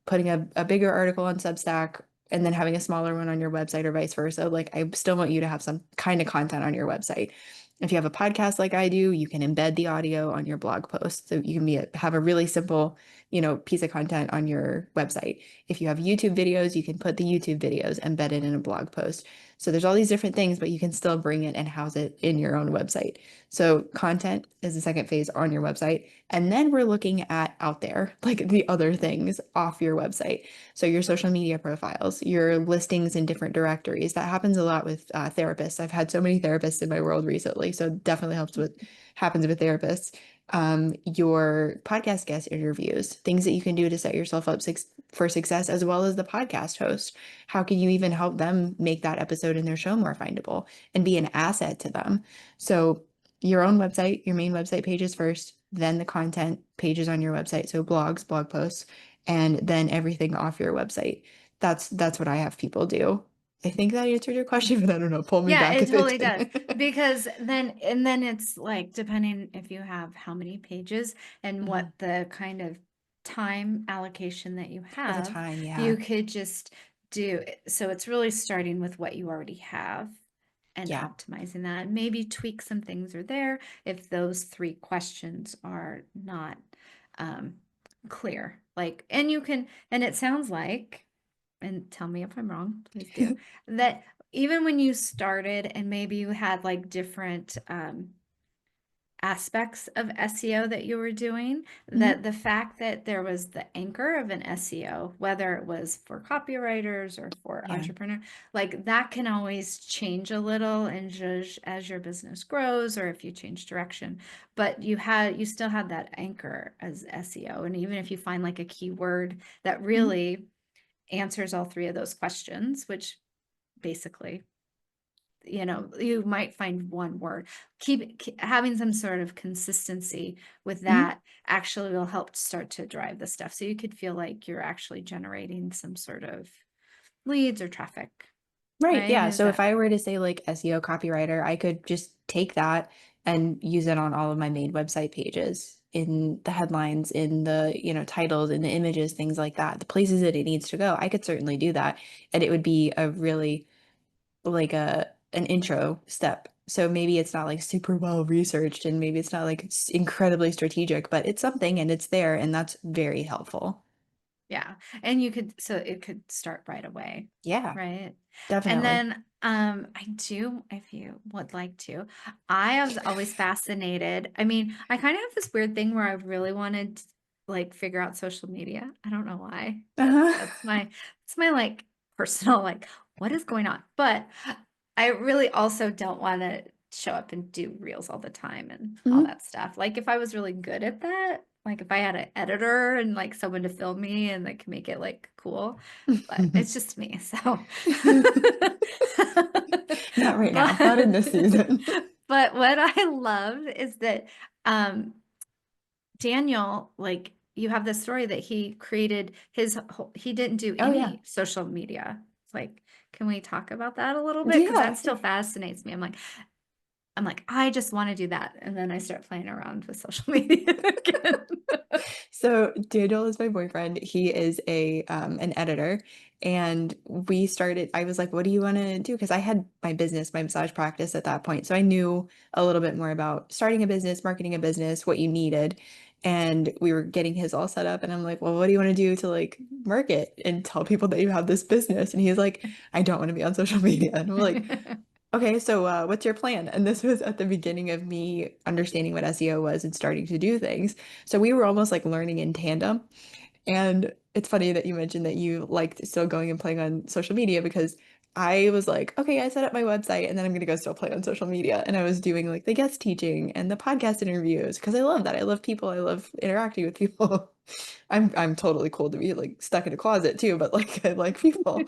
putting a bigger article on Substack and then having a smaller one on your website or vice versa. Like, I still want you to have some kind of content on your website. If you have a podcast like I do, you can embed the audio on your blog post. So you can have a really simple, piece of content on your website. If you have YouTube videos, you can put the YouTube videos embedded in a blog post. So there's all these different things, but you can still bring it and house it in your own website. So content is the second phase on your website. And then we're looking at out there, like the other things off your website. So your social media profiles, your listings in different directories. That happens a lot with therapists. I've had so many therapists in my world recently, so it definitely happens with therapists. Your podcast guest interviews, things that you can do to set yourself up for success, as well as the podcast host. How can you even help them make that episode in their show more findable and be an asset to them? So your own website, your main website pages first, then the content pages on your website, so blogs, blog posts, and then everything off your website. That's what I have people do. I think that answered your question, but I don't know. Pull me Yeah, back it if it totally does. didn't. Because then it's like depending if you have how many pages and Mhm. what the kind of time allocation that you Oh, the have, time, you yeah. could just so it's really starting with what you already have and Yeah. optimizing that. Maybe tweak some things are there if those three questions are not um, clear. Like, and you can, and it sounds like, and tell me if I'm wrong, please do, that even when you started and maybe you had like different aspects of SEO that you were doing, Mhm. that the fact that there was the anchor of an SEO, whether it was for copywriters or for Yeah. entrepreneur, like that can always change a little and just as your business grows or if you change direction. But you still had that anchor as SEO. And even if you find like a keyword that Mhm. really answers all three of those questions, which basically you might find one word. Keep having some sort of consistency with Mhm. that actually will help start to drive the stuff. So you could feel like you're actually generating some sort of leads or traffic, Right. right? Yeah. Is So if that I were to say like SEO copywriter, I could just take that and use it on all of my main website pages in the headlines, in the, titles, in the images, things like that. The places that it needs to go. I could certainly do that. And it would be a really like an intro step. So maybe it's not like super well researched and maybe it's not like incredibly strategic, but it's something and it's there and that's very helpful. yeah. And so it could start right away, Yeah, right? And definitely. then I do, if you would like to, I was always fascinated. I mean, I kind of have this weird thing where I really wanted to like figure out social media. I don't know why. Uh-huh. That's my like personal like what is going on? But I really also don't want to show up and do reels all the time and all Mhm. that stuff. Like if I was really good at that, like if I had an editor and like someone to film me and like make it like cool, but it's just me. So Not right now, not in this but season. but what I love is that um Daniel, like you have this story that he created he didn't do Oh yeah. any social media. Like, can we talk about that a little bit? Because that Yeah. still fascinates me. I'm like, I just want to do that. And then I start playing around with social media again. So Daniel is my boyfriend. He is a an editor, and we started. I was like, "What do you want to do?" Because I had my business, my massage practice at that point, so I knew a little bit more about starting a business, marketing a business, what you needed, and we were getting his all set up. And I'm like, "Well, what do you want to do to like market and tell people that you have this business?" And he's like, "I don't want to be on social media." And I'm like, okay, so what's your plan? And this was at the beginning of me understanding what SEO was and starting to do things. So we were almost like learning in tandem. And it's funny that you mentioned that you liked still going and playing on social media because I was like, okay, I set up my website and then I'm going to go still play on social media. And I was doing like the guest teaching and the podcast interviews because I love that. I love people. I love interacting with people. I'm totally cool to be like stuck in a closet too, but like I like people.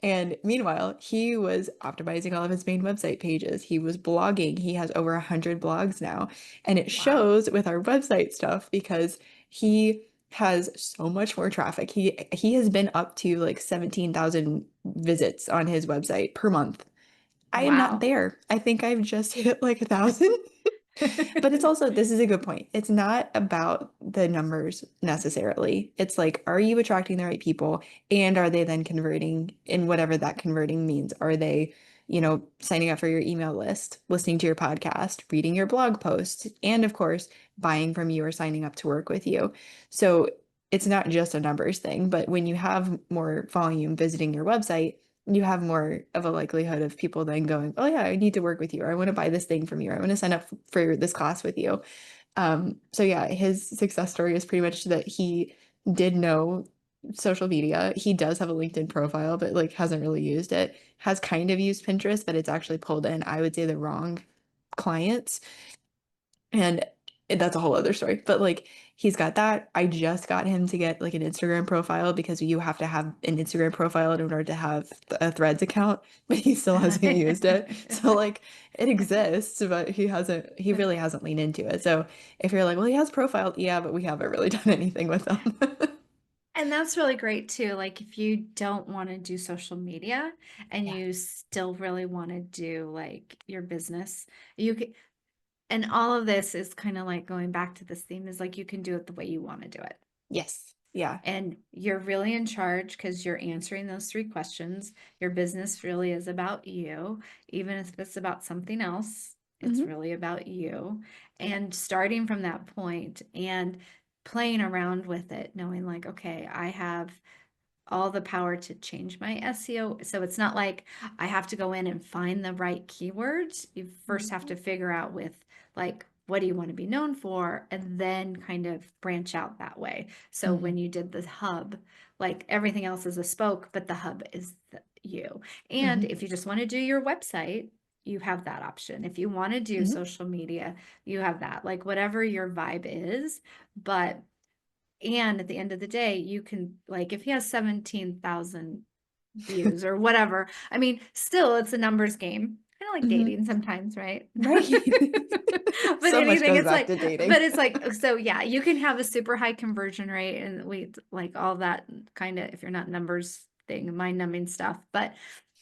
And meanwhile, he was optimizing all of his main website pages. He was blogging. He has over 100 blogs now. And it Wow. shows with our website stuff because he has so much more traffic. He has been up to like 17,000 visits on his website per month. I am not Wow. there. I think I've just hit like 1,000. But it's also, this is a good point. It's not about the numbers necessarily. It's like, are you attracting the right people? And are they then converting in whatever that converting means? Are they, signing up for your email list, listening to your podcast, reading your blog posts, and of course, buying from you or signing up to work with you? So it's not just a numbers thing, but when you have more volume visiting your website, you have more of a likelihood of people then going, oh yeah, I need to work with you, or I want to buy this thing from you, or I want to sign up for this class with you. So yeah, his success story is pretty much that he did know social media. He does have a LinkedIn profile, but like hasn't really used it. Has kind of used Pinterest, but it's actually pulled in, I would say, the wrong clients. And that's a whole other story. But like he's got that. I just got him to get like an Instagram profile because you have to have an Instagram profile in order to have a Threads account, but he still hasn't used it. So like it exists, but he really hasn't leaned into it. So if you're like, well, he has profile, yeah, but we haven't really done anything with them. And that's really great too. Like if you don't want to do social media and Yeah. you still really want to do like your business, you can, and all of this is kind of like going back to this theme is like you can do it the way you want to do it. Yes. Yeah. And you're really in charge because you're answering those three questions. Your business really is about you. Even if it's about something else, it's Hmm. really about you. And starting from that point and playing around with it, knowing like, okay, I have all the power to change my SEO. So it's not like I have to go in and find the right keywords. You first have to figure out with like, what do you want to be known for? And then kind of branch out that way. So Hmm. when you did the hub, like everything else is a spoke, but the hub is you. And Hmm. if you just want to do your website, you have that option. If you want to do Hmm. social media, you have that, like whatever your vibe is. But and at the end of the day, you can like if he has 17,000 views or whatever, I mean, still it's a numbers game. Kind of like Hmm. dating sometimes, right? Right. But So much anything, goes it's back like, to but dating. it's like, so yeah, you can have a super high conversion rate and we like all that kind of, if you're not numbers thing, mind numbing stuff. But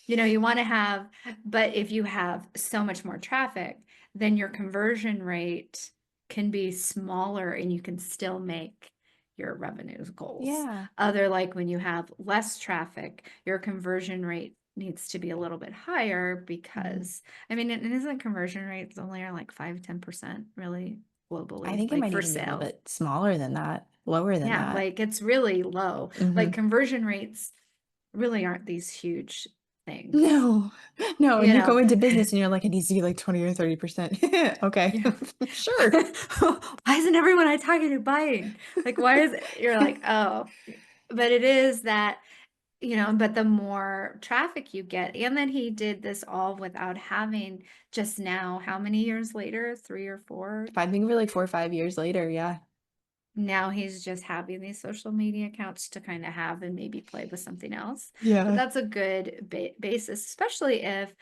you want to have, but if you have so much more traffic, then your conversion rate can be smaller and you can still make your revenues goals. Yeah. Other like when you have less traffic, your conversion rate needs to be a little bit higher Hmm. because I mean, it isn't conversion rates only are like 5-10% really I globally, think it like might for even be a little sales. bit smaller than that, lower than Yeah, that. like it's really low. Like Hmm. conversion rates really aren't these huge things, No, no. And you you know. go into business and you're like, it needs to be like 20 or 30%. Okay. Yeah. Sure. Why isn't everyone I talking to buying? Like, why is it? You're like, oh, but it is that, but the more traffic you get, and then he did this all without having just now, how many years later? 3 or 4? I think we're like 4 or 5 years later. Yeah. Now he's just having these social media accounts to kind of have and maybe play with something else. But Yeah. that's a good basis, especially if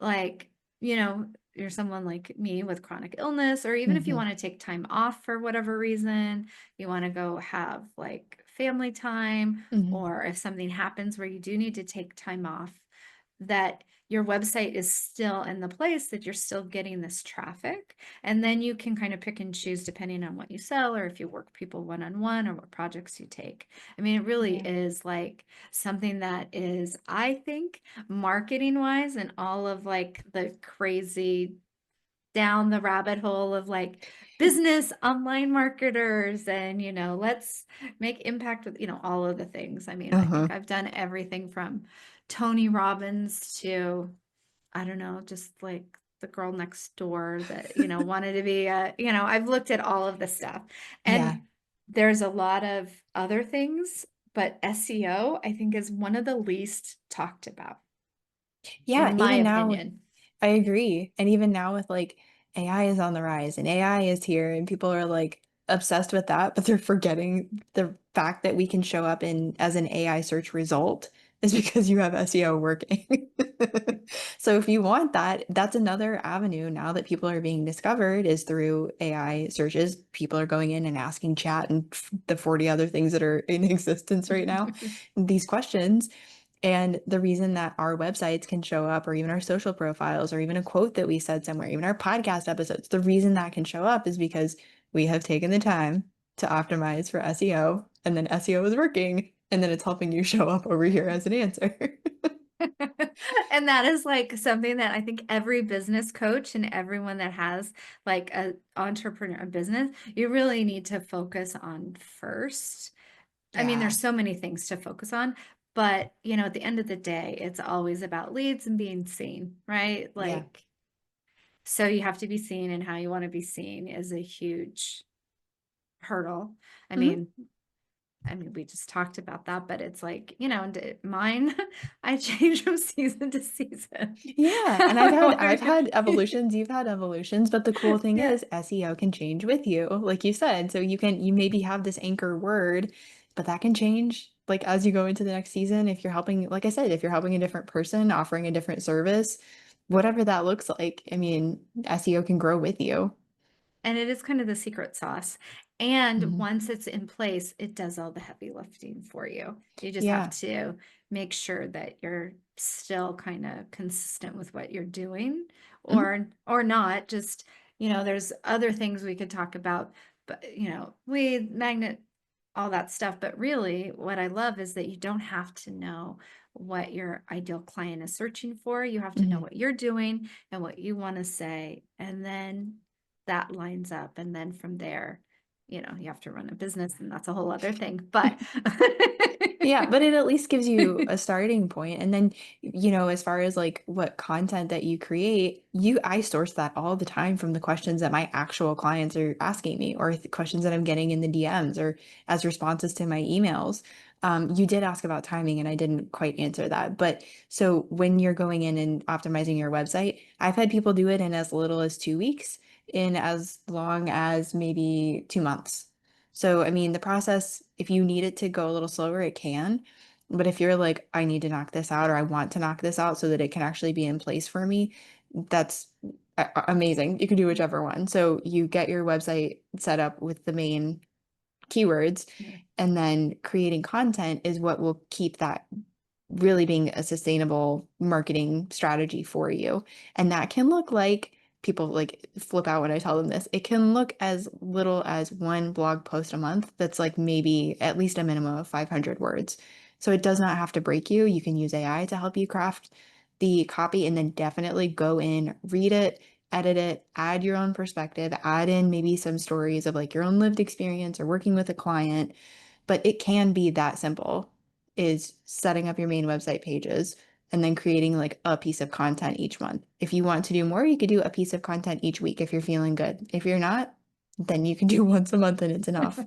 like, you're someone like me with chronic illness, or even if you Hmm. want to take time off for whatever reason, you want to go have like family time, Hmm. or if something happens where you do need to take time off, that your website is still in the place that you're still getting this traffic. And then you can kind of pick and choose depending on what you sell, or if you work people one-on-one, or what projects you take. I mean, it really Yeah. is like something that is, I think, marketing wise, and all of like the crazy down the rabbit hole of like business online marketers and let's make impact with all of the things. I mean, I think Uh-huh. I've done everything from Tony Robbins to, I don't know, just like the girl next door that wanted to be I've looked at all of this stuff. Yeah. And there's a lot of other things, but SEO I think is one of the least talked about, Yeah. in my Even now, opinion. I agree. And even now with like AI is on the rise and AI is here and people are like obsessed with that, but they're forgetting the fact that we can show up in as an AI search result is because you have SEO working. So if you want that, that's another avenue now that people are being discovered is through AI searches. People are going in and asking chat and the 40 other things that are in existence right now, these questions. And the reason that our websites can show up, or even our social profiles, or even a quote that we said somewhere, even our podcast episodes, the reason that can show up is because we have taken the time to optimize for SEO, and then SEO is working, and then it's helping you show up over here as an answer. And that is like something that I think every business coach and everyone that has like a entrepreneur business, you really need to focus on first. I mean, Yeah. there's so many things to focus on, but at the end of the day, it's always about leads and being seen, right? Yeah. Like, so you have to be seen, and how you want to be seen is a huge hurdle. I Mhm. mean, I mean, we just talked about that, but it's like, mine, I change from season to season. Yeah, and I've had evolutions, you've had evolutions, but the cool thing Yeah. is SEO can change with you, like you said. So you maybe have this anchor word, but that can change like as you go into the next season if you're helping, like I said, if you're helping a different person, offering a different service, whatever that looks like. I mean, SEO can grow with you. And it is kind of the secret sauce. And Mhm. once it's in place, it does all the heavy lifting for you. You just have Yeah. to make sure that you're still kind of consistent with what you're doing, Mhm. or not. Just, there's other things we could talk about, but lead magnet. all that stuff. But really, what I love is that you don't have to know what your ideal client is searching for. You have to know Mhm. what you're doing and what you want to say. And then that lines up. And then from there, you have to run a business, and that's a whole other thing. But Yeah, but it at least gives you a starting point. And then, as far as like what content that you create, I source that all the time from the questions that my actual clients are asking me, or the questions that I'm getting in the DMs or as responses to my emails. You did ask about timing, and I didn't quite answer that. But so when you're going in and optimizing your website, I've had people do it in as little as 2 weeks, in as long as maybe 2 months. So, I mean, the process, if you need it to go a little slower, it can. But if you're like, I need to knock this out, or I want to knock this out so that it can actually be in place for me, that's amazing. You can do whichever one. So you get your website set up with the main keywords, and then creating content is what will keep that really being a sustainable marketing strategy for you. And that can look like, people like flip out when I tell them this. It can look as little as one blog post a month that's like maybe at least a minimum of 500 words. So it does not have to break you. You can use AI to help you craft the copy, and then definitely go in, read it, edit it, add your own perspective, add in maybe some stories of like your own lived experience or working with a client. But it can be that simple, is setting up your main website pages and then creating like a piece of content each month. If you want to do more, you could do a piece of content each week if you're feeling good. If you're not, then you can do once a month and it's enough.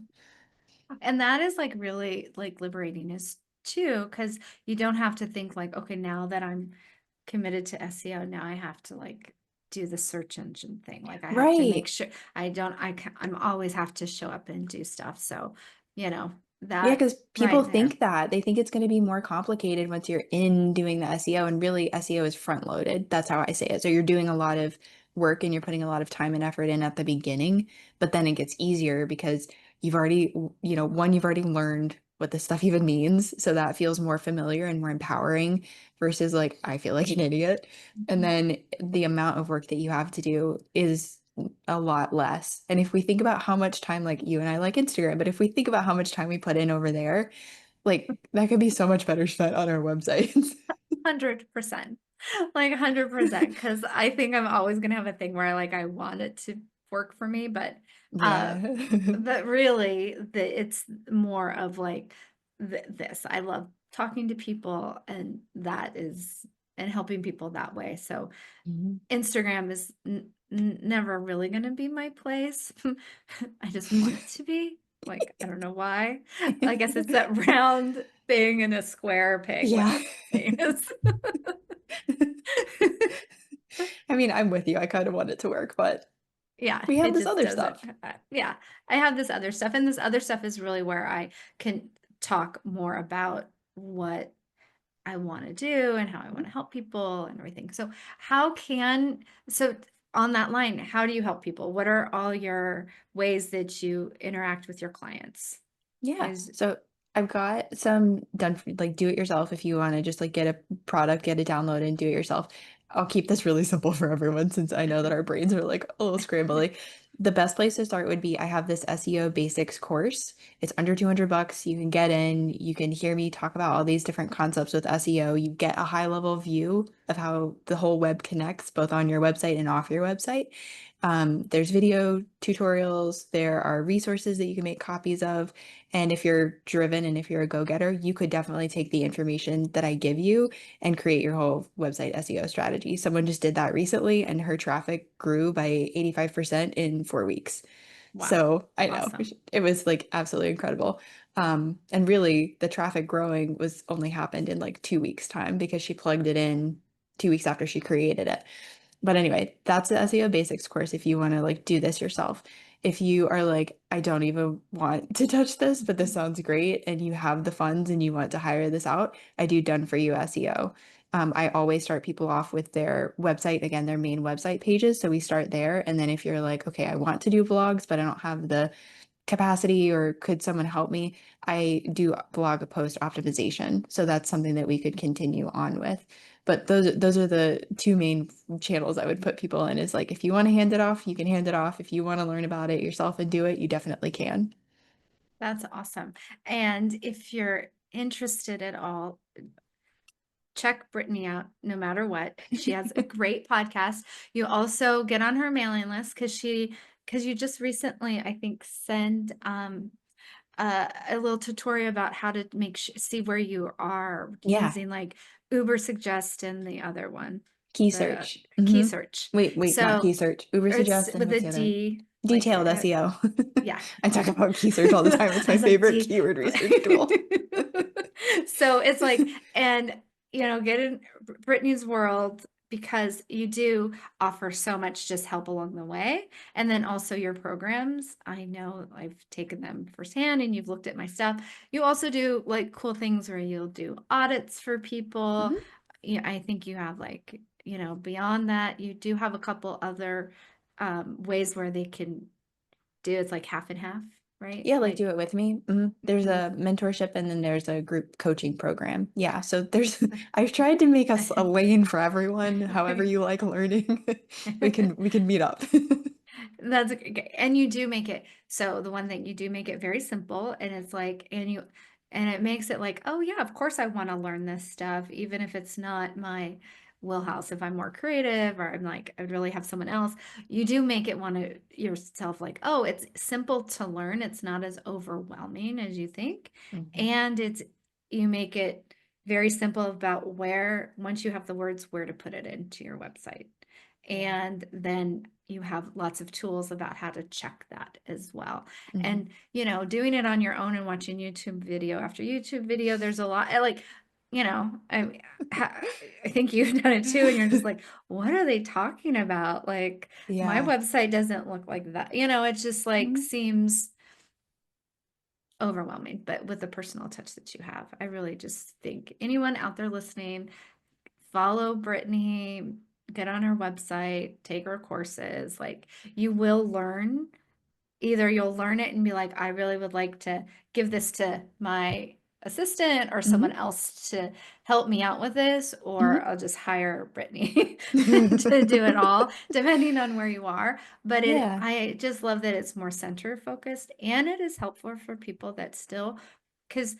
And that is like really like liberating is too, because you don't have to think like, okay, now that I'm committed to SEO, now I have to like do the search engine thing. Like I have to make Right. sure I don't, I'm always have to show up and do stuff. So, you know, Yeah, that because people right there. think that they think it's going to be more complicated once you're in doing the SEO, and really SEO is front loaded. That's how I say it. So you're doing a lot of work and you're putting a lot of time and effort in at the beginning, but then it gets easier because you've already, one, you've already learned what this stuff even means. So that feels more familiar and more empowering versus like, I feel like an idiot. And then the amount of work that you have to do is a lot less. And if we think about how much time, like you and I like Instagram, but if we think about how much time we put in over there, like that could be so much better spent on our websites. 100%. Like 100%. Because I think I'm always gonna have a thing where I want it to work for me, uh Yeah. but really it's more of like this. I love talking to people, and that is and helping people that way. So Mhm. Instagram is never really going to be my place. I just want it to be. Like, I don't know why. I guess it's that round thing in a square peg, Yeah. whatever it is. I mean, I'm with you. I kind of want it to work, but Yeah, we have it this just other doesn't. stuff. Yeah, I have this other stuff, and this other stuff is really where I can talk more about what I want to do and how I want to help people and everything. So, so on that line, how do you help people? What are all your ways that you interact with your clients? Yeah. Is So I've got some done for, like, do it yourself. If you want to just like get a product, get it downloaded and do it yourself. I'll keep this really simple for everyone since I know that our brains are like a little scrambly. The best place to start would be, I have this SEO basics course. It's under 200 bucks. You can get in, you can hear me talk about all these different concepts with SEO. You get a high level view of how the whole web connects both on your website and off your website. There's video tutorials, there are resources that you can make copies of. And if you're driven and if you're a go-getter, you could definitely take the information that I give you and create your whole website SEO strategy. Someone just did that recently and her traffic grew by 85% in 4 weeks. wow, So I know awesome. it was like absolutely incredible. And really the traffic growing was only happened in like 2 weeks time because she plugged it in 2 weeks after she created it. But anyway, that's the SEO basics course if you want to like do this yourself. If you are like, I don't even want to touch this, but this sounds great, and you have the funds and you want to hire this out, I do done for you SEO. I always start people off with their website, again, their main website pages. So we start there. And then if you're like, okay, I want to do vlogs, but I don't have the capacity, or could someone help me? I do blog post optimization. So that's something that we could continue on with. But those are the two main channels I would put people in, is like, if you want to hand it off, you can hand it off. If you want to learn about it yourself and do it, you definitely can. That's awesome. And if you're interested at all, check Brittany out no matter what. She has a great podcast. You also get on her mailing list because you just recently, I think, send a little tutorial about how to see where you are Yeah. using like Uber Suggest and the other one, Key the search. Key Search. Wait, not key So search. Uber it's suggest, and with a what's the other? D, like Detailed SEO. yeah. I talk about key search all the time. It's I my was like, favorite D. keyword research tool. So it's like, and get in Brittany's world because you do offer so much just help along the way. And then also your programs. I know I've taken them firsthand and you've looked at my stuff. You also do like cool things where you'll do audits for people. Mhm. Yeah, I think you have like, beyond that, you do have a couple other ways where they can do it's like half and half, right? Yeah, like Like, do it with me. There's mhm. a mentorship and then there's a group coaching program. Yeah, so I've tried to make us a lane for everyone. However you like learning, we can meet up. That's okay. And you do make it so the one thing you do make it very simple and it's like and it makes it like, oh yeah, of course I want to learn this stuff, even if it's not my wheelhouse. If I'm more creative or I'm like, I'd really have someone else, you do make it want to yourself like, oh, it's simple to learn. It's not as overwhelming as you think. Mhm. And you make it very simple about where, once you have the words, where to put it into your website. Yeah. And then you have lots of tools about how to check that as well. Mhm. And, doing it on your own and watching YouTube video after YouTube video, there's a lot like, I think you've done it too. And you're just like, what are they talking about? Like, my Yeah. website doesn't look like that. It just like Mhm. seems overwhelming, but with the personal touch that you have, I really just think anyone out there listening, follow Brittany, get on her website, take her courses. Like you will learn. Either you'll learn it and be like, I really would like to give this to my assistant or someone Mhm. else to help me out with this, or Mhm. I'll just hire Brittany to do it all, depending on where you are. But Yeah. I just love that it's more center focused and it is helpful for people that still, because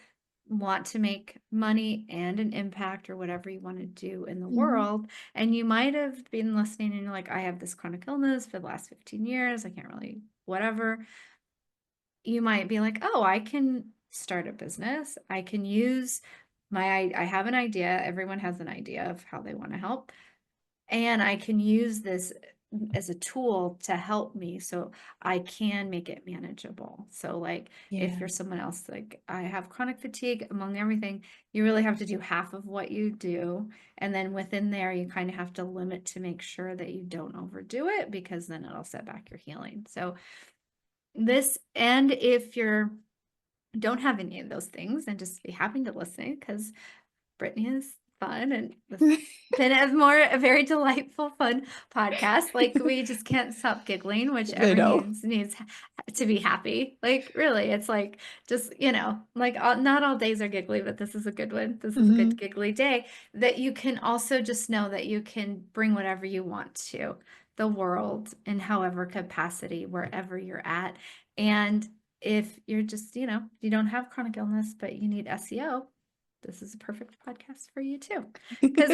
want to make money and an impact or whatever you want to do in the Mhm. world. And you might have been listening and you're like, I have this chronic illness for the last 15 years. I can't really, whatever. You might be like, oh, I can start a business. I can use I have an idea. Everyone has an idea of how they want to help. And I can use this as a tool to help me so I can make it manageable. So like if Yeah. you're someone else, like I have chronic fatigue among everything, you really have to do half of what you do. And then within there, you kind of have to limit to make sure that you don't overdo it because then it'll set back your healing. So and if you're don't have any of those things, then just be happy to listen because Brittany is fun and it's been a very delightful, fun podcast. Like we just can't stop giggling, I whichever know. needs to be happy. Like really, it's like just like not all days are giggly, but this is a good one. This is a good Mhm. giggly day that you can also just know that you can bring whatever you want to the world in however capacity, wherever you're at. And if you're just, you don't have chronic illness, but you need SEO, this is a perfect podcast for you too. Because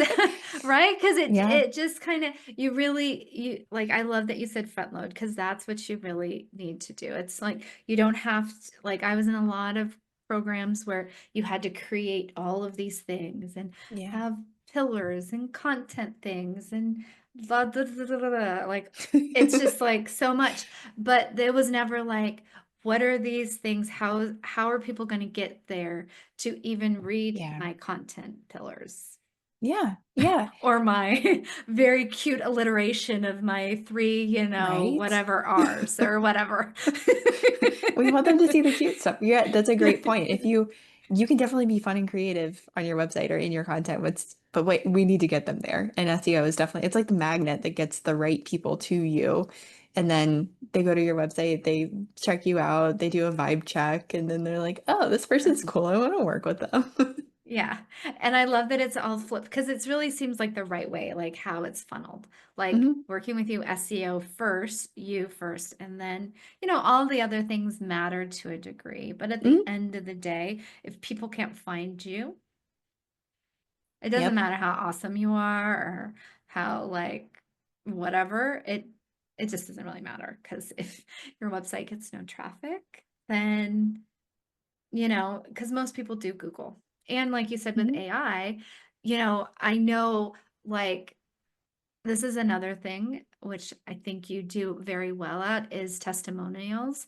right? Because Yeah. it just kind of you like I love that you said front load because that's what you really need to do. It's like you don't have to, like I was in a lot of programs where you had to create all of these things and Yeah. have pillars and content things and blah, blah, blah, blah, blah. Like it's just like so much, but there was never like what are these things? How are people going to get there to even read Yeah. my content pillars Yeah. Yeah. or my very cute alliteration of my three, Right? whatever R's or whatever. We want them to see the cute stuff. Yeah, that's a great point. If you can definitely be fun and creative on your website or in your content. But wait, we need to get them there. And SEO is definitely it's like the magnet that gets the right people to you. And then they go to your website, they check you out, they do a vibe check, and then they're like, oh, this person's cool. I want to work with them. Yeah. And I love that it's all flipped because it really seems like the right way, like how it's funneled. Like Hmm. working with you, SEO first, you first, and then, all the other things matter to a degree. But at the Hmm. end of the day, if people can't find you, it doesn't Yep. matter how awesome you are or how like whatever, it just doesn't really matter because if your website gets no traffic, then because most people do Google. And like you said with Hmm. AI, I know like this is another thing which I think you do very well at is testimonials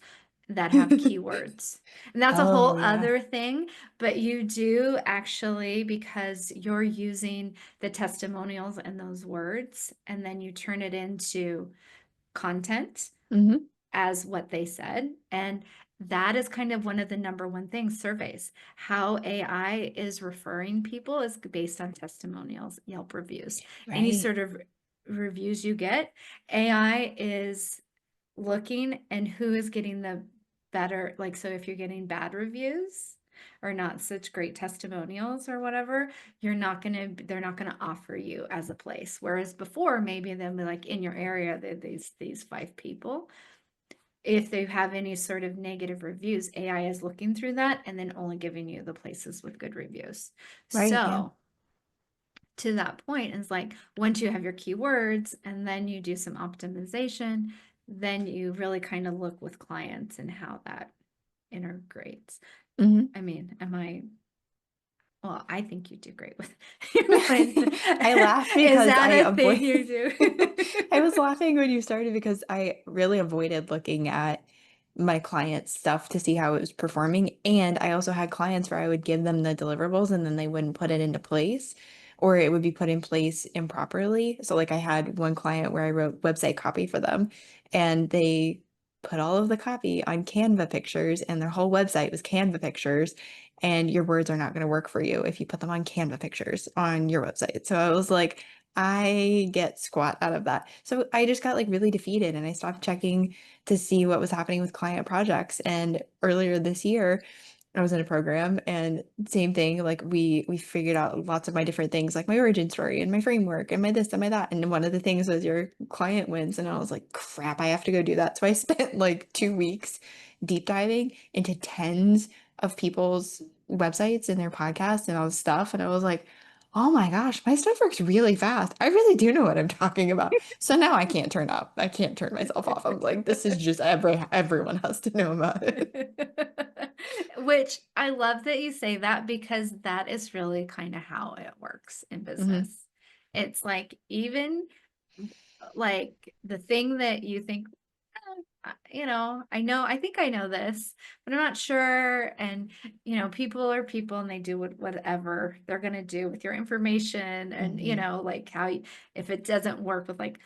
that have keywords. And that's a Oh whole yeah. other thing, but you do actually because you're using the testimonials and those words, and then you turn it into content Hmm. as what they said. And that is kind of one of the number one things surveys. How AI is referring people is based on testimonials, Yelp reviews, any Right. sort of reviews you get. AI is looking and who is getting the better, like, so if you're getting bad reviews or not such great testimonials or whatever, they're not gonna offer you as a place. Whereas before, maybe they'll be like in your area, these 5 people, if they have any sort of negative reviews, AI is looking through that and then only giving you the places with good reviews. Right. Yeah. So to that point is like once you have your keywords and then you do some optimization, then you really kind of look with clients and how that integrates. Hmm. I mean, well, I think you do great with your clients. I laugh Is because that I a avoid. thing you do? I was laughing when you started because I really avoided looking at my clients' stuff to see how it was performing. And I also had clients where I would give them the deliverables and then they wouldn't put it into place, or it would be put in place improperly. So, like, I had one client where I wrote website copy for them and they put all of the copy on Canva pictures and their whole website was Canva pictures. And your words are not going to work for you if you put them on Canva pictures on your website. So I was like, I get squat out of that. So I just got like really defeated and I stopped checking to see what was happening with client projects. And earlier this year, I was in a program and same thing, like we figured out lots of my different things, like my origin story and my framework and my this and my that. And one of the things was your client wins. And I was like, crap, I have to go do that. So I spent like 2 weeks deep diving into tens of people's websites and their podcasts and all this stuff. And I was like, oh my gosh, my stuff works really fast. I really do know what I'm talking about. So now I can't turn up. I can't turn myself off. I'm like, this is just everyone has to know about it. Which I love that you say that because that is really kind of how it works in business. Hmm. It's like even like the thing that you think, I think I know this, but I'm not sure. And, people are people and they do whatever they're going to do with your information. And, Hmm. like if it doesn't work with like,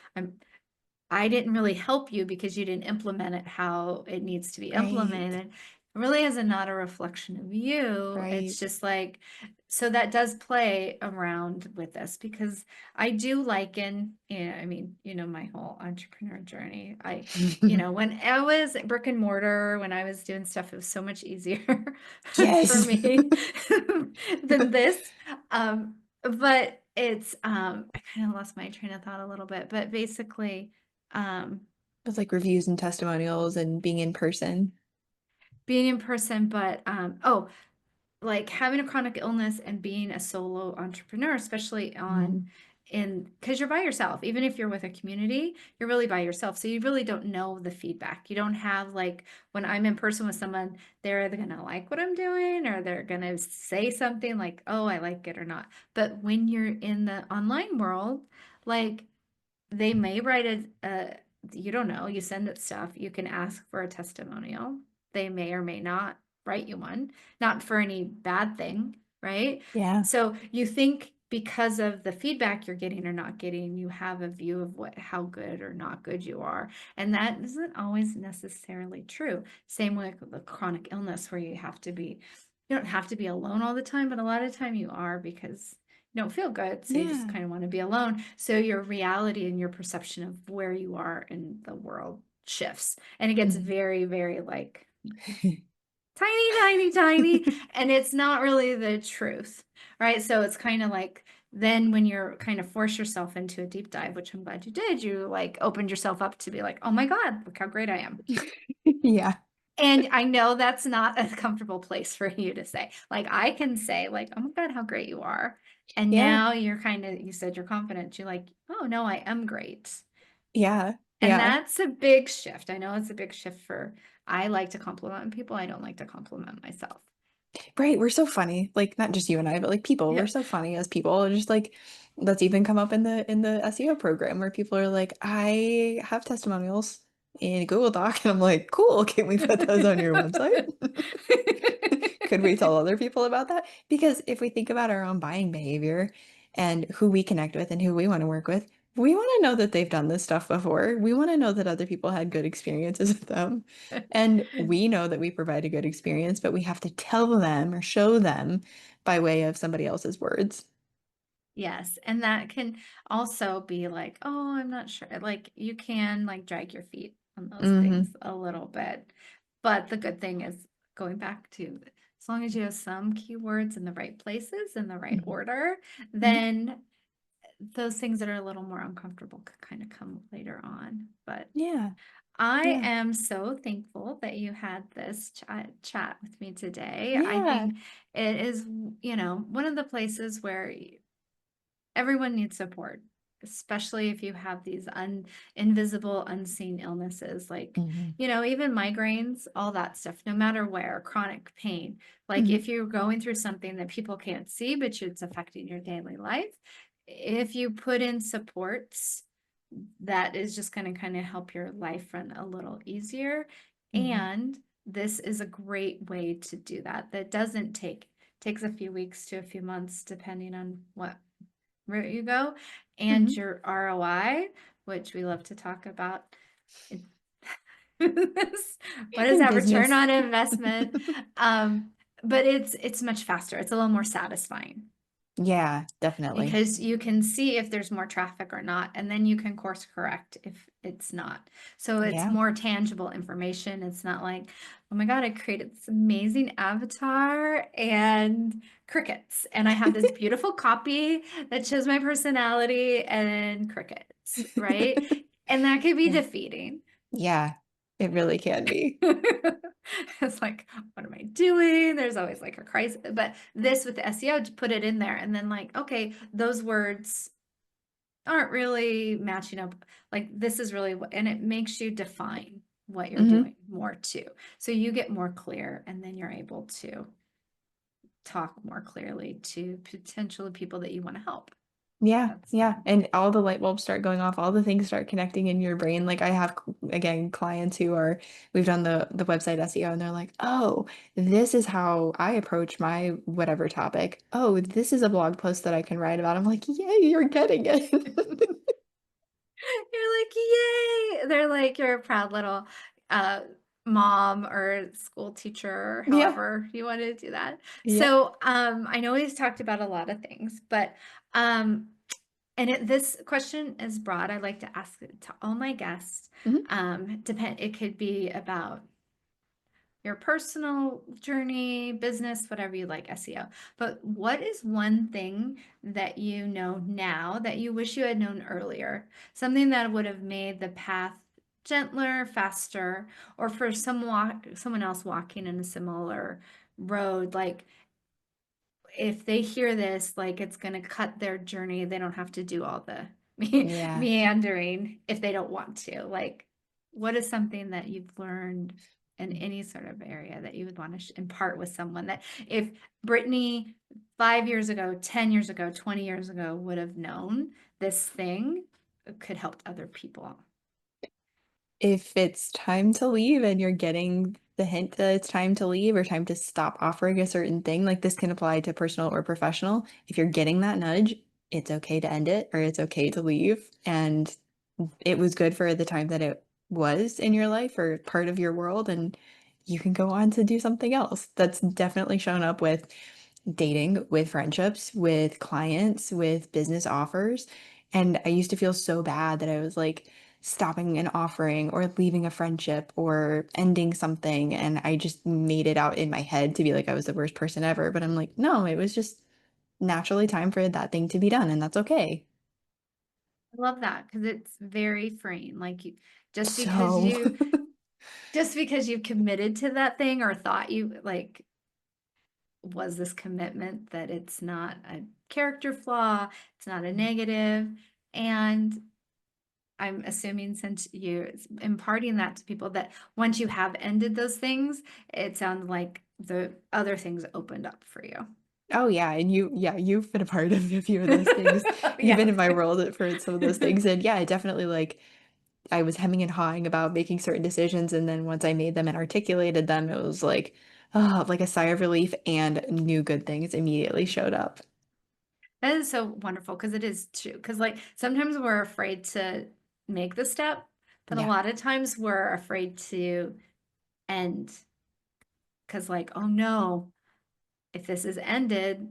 I didn't really help you because you didn't implement it how it needs to be Right. implemented. It really is not a reflection of you. Right. It's just like, so that does play around with this because I do liken, I mean, my whole entrepreneur journey. When I was brick and mortar, when I was doing stuff, it was so much easier for Yes. me than this. But I kind of lost my train of thought a little bit, but basically, um, With like reviews and testimonials and being in person. being in person, but like having a chronic illness and being a solo entrepreneur, especially Mhm. because you're by yourself, even if you're with a community, you're really by yourself. So you really don't know the feedback. You don't have like when I'm in person with someone, they're either going to like what I'm doing or they're going to say something like, oh, I like it or not. But when you're in the online world, like they may write you don't know, you send it stuff, you can ask for a testimonial. They may or may not write you one, not for any bad thing, right? Yeah. So you think because of the feedback you're getting or not getting, you have a view of how good or not good you are. And that isn't always necessarily true. Same with the chronic illness where you don't have to be alone all the time, but a lot of time you are because you don't feel good. So you just Yeah. kind of want to be alone. So your reality and your perception of where you are in the world shifts. And it gets Mhm. very, very like tiny, tiny, tiny. And it's not really the truth. right? So it's kind of like then when you're kind of force yourself into a deep dive, which I'm glad you did, you like opened yourself up to be like, oh my God, look how great I am. Yeah. And I know that's not a comfortable place for you to say. Like I can say like, oh my God, how great you are. And Yeah. now you're kind of, you said you're confident. You're like, oh no, I am great. Yeah. And Yeah. that's a big shift. I know it's a big shift for, I like to compliment people. I don't like to compliment myself. Right. We're so funny. Like not just you and I, but like people. We're Yeah. so funny as people. And just like that's even come up in the SEO program where people are like, I have testimonials in Google Doc. And I'm like, cool, can we put those on your website? Could we tell other people about that? Because if we think about our own buying behavior and who we connect with and who we want to work with, we want to know that they've done this stuff before. We want to know that other people had good experiences with them. And we know that we provide a good experience, but we have to tell them or show them by way of somebody else's words. Yes, and that can also be like, oh, I'm not sure. Like you can like drag your feet on those things Hmm. a little bit. But the good thing is going back to as long as you have some keywords in the right places in the right Hmm. order, then those things that are a little more uncomfortable could kind of come later on. But Yeah. I Yeah. am so thankful that you had this chat with me today. I Yeah. think it is, one of the places where everyone needs support, especially if you have these invisible, unseen illnesses like, Hmm. even migraines, all that stuff, no matter where, chronic pain. Like Hmm. if you're going through something that people can't see, but it's affecting your daily life, if you put in supports, that is just going to kind of help your life run a little easier. Hmm. And this is a great way to do that. That doesn't takes a few weeks to a few months, depending on what route you go, and Hmm. your ROI, which we love to talk about. What is In that return business. on investment? Um, but it's much faster. It's a little more satisfying Yeah, definitely. because you can see if there's more traffic or not, and then you can course correct if it's not. So it's Yeah. more tangible information. It's not like, oh my God, I created this amazing avatar and crickets, and I have this beautiful copy that shows my personality and crickets, right? And that could be Yeah. defeating. Yeah, it really can be. It's like, what am I doing? There's always like a crisis. But this with the SEO, to put it in there and then like, okay, those words aren't really matching up. Like this is really what, and it makes you define what you're Hmm. doing more too. So you get more clear and then you're able to talk more clearly to potential people that you want to help. Yeah, That's yeah. And all the light bulbs start going off, all the things start connecting in your brain. Like I have again clients who are we've done the website SEO and they're like, "Oh, this is how I approach my whatever topic. Oh, this is a blog post that I can write about." I'm like, "Yay, you're getting it." You're like, yay! They're like your proud little uh, mom or school teacher, or Yeah. however you want to do that. Yeah. So I know we've talked about a lot of things, but um, this question is broad. I like to ask it to all my guests. Hmm. It could be about your personal journey, business, whatever you like, SEO. But what is one thing that you know now that you wish you had known earlier? Something that would have made the path gentler, faster, or for someone else walking in a similar road, like if they hear this, like it's going to cut their journey. They don't have to do all the Yeah. meandering if they don't want to. Like, what is something that you've learned in any sort of area that you would want to impart with someone that if Brittany 5 years ago, 10 years ago, 20 years ago would have known this thing, it could help other people? If it's time to leave and you're getting the hint that it's time to leave or time to stop offering a certain thing, like this can apply to personal or professional. If you're getting that nudge, it's okay to end it or it's okay to leave. And it was good for the time that it was in your life or part of your world. And you can go on to do something else. That's definitely shown up with dating, with friendships, with clients, with business offers. And I used to feel so bad that I was like stopping an offering or leaving a friendship or ending something. And I just made it out in my head to be like I was the worst person ever. But I'm like, no, it was just naturally time for that thing to be done, and that's okay. I love that because it's very freeing. Like you, just because So, you just because you've committed to that thing or thought you like was this commitment that it's not a character flaw, it's not a negative, and I'm assuming since you're imparting that to people that once you have ended those things, it sounds like the other things opened up for you. oh yeah, and you've been a part of a few of those things. You've been Yes. in my world for some of those things, and yeah, it definitely like I was hemming and hawing about making certain decisions, and then once I made them and articulated them, it was like, oh, like a sigh of relief, and new good things immediately showed up. That is so wonderful because it is true. Because like sometimes we're afraid to make the step, but a Yeah, lot of times we're afraid to end because like, oh no, if this is ended,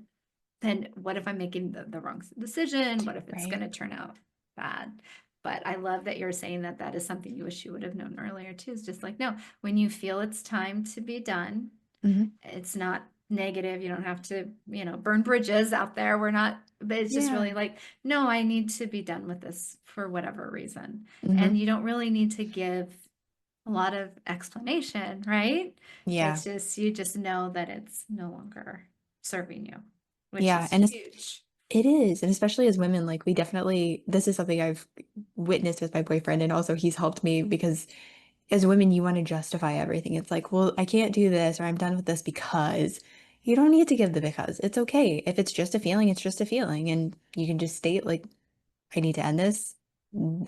then what if I'm making the wrong decision? What if it's going right. to turn out bad? But I love that you're saying that that is something you wish you would have known earlier too. It's just like, no, when you feel it's time to be done, Hmm. it's not negative. You don't have to, burn bridges out there. We're not, but it's just really Yeah. like, no, I need to be done with this for whatever reason. And Hmm. you don't really need to give a lot of explanation, right? Yeah. It's just, you just know that it's no longer serving you, which Yeah. is And huge. it is. And especially as women, like we definitely, this is something I've witnessed with my boyfriend. And also he's helped me because as women, you want to justify everything. It's like, well, I can't do this or I'm done with this because you don't need to give the because. It's okay. If it's just a feeling, it's just a feeling. And you can just state, like, I need to end this.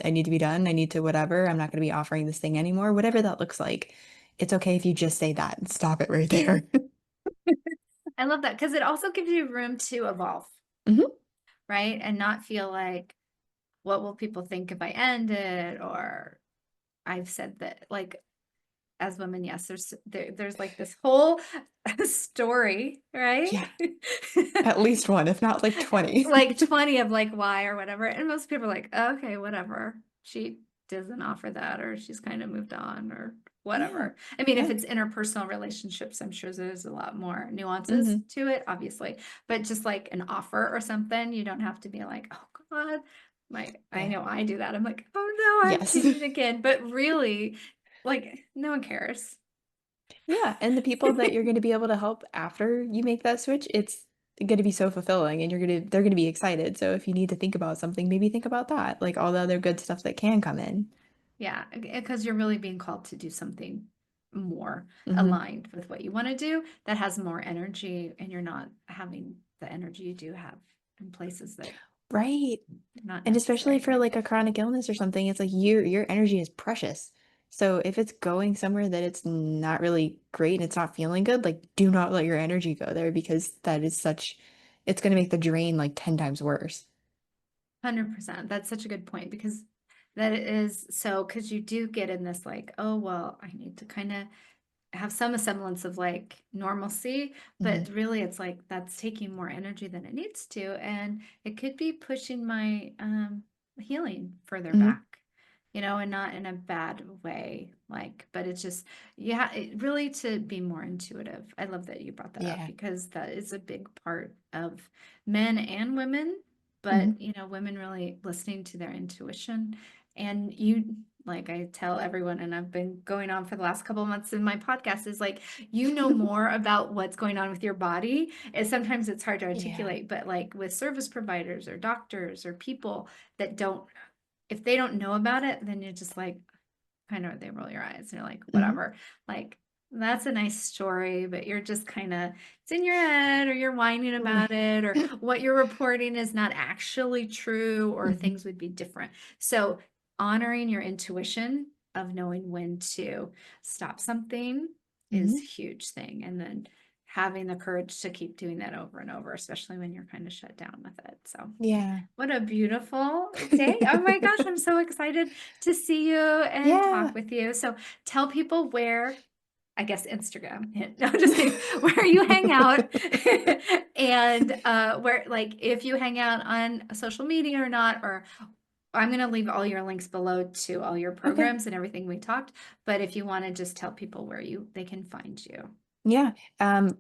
I need to be done. I need to whatever. I'm not going to be offering this thing anymore, whatever that looks like. It's okay if you just say that and stop it right there. I love that because it also gives you room to evolve, Hmm. right? And not feel like, what will people think if I end it? Or I've said that, like, as women, yes, there's like this whole story, right? Yeah, at least one, if not like 20. Like 20 of like why or whatever. And most people are like, oh, okay, whatever. She doesn't offer that, or she's kind of moved on, or Yeah. whatever. I mean, if Yeah. it's interpersonal relationships, I'm sure there's a lot more nuances Hmm. to it, obviously. But just like an offer or something, you don't have to be like, oh God, I Yeah. know I do that. I'm like, oh no, I'm Yes. cheating again. But really, like, no one cares. Yeah, and the people that you're going to be able to help after you make that switch, it's going to be so fulfilling and they're going to be excited. So if you need to think about something, maybe think about that, like all the other good stuff that can come in. Yeah, because you're really being called to do something more Hmm. aligned with what you want to do that has more energy, and you're not having the energy you do have in places that Right. are not And especially necessary for like a anymore. chronic illness or something, it's like your energy is precious. So if it's going somewhere that it's not really great and it's not feeling good, like do not let your energy go there because that is such, it's going to make the drain like 10 times worse. 100%. That's such a good point because that is so, because you do get in this like, oh, well, I need to kind of have some semblance of like normalcy, but Hmm. really it's like that's taking more energy than it needs to, and it could be pushing my healing further Hmm. back, and not in a bad way, like, but it's just, yeah, really to be more intuitive. I love that you brought that up Yeah. because that is a big part of men and women, but Hmm. women really listening to their intuition. And you, like I tell everyone, and I've been going on for the last couple of months in my podcast, is like, more about what's going on with your body. And sometimes it's hard to Yeah. articulate, but like with service providers or doctors or people that don't, if they don't know about it, then you're just like, kind of, they roll your eyes and you're like, Hmm. whatever. Like, that's a nice story, but you're just kind of, it's in your head, or you're whining about Right. it, or what you're reporting is not actually true, or Hmm. things would be different. So, honoring your intuition of knowing when to stop something is a Hmm. huge thing. And then having the courage to keep doing that over and over, especially when you're kind of shut down with it. So, Yeah. what a beautiful day. Oh my gosh, I'm so excited to see you and talk Yeah. with you. So tell people where, I guess Instagram. No, just kidding. Where you hang out and where, like, if you hang out on social media or not, or I'm going to leave all your links below to all your Okay. programs and everything we talked. But if you want to just tell people where they can find you. Yeah. I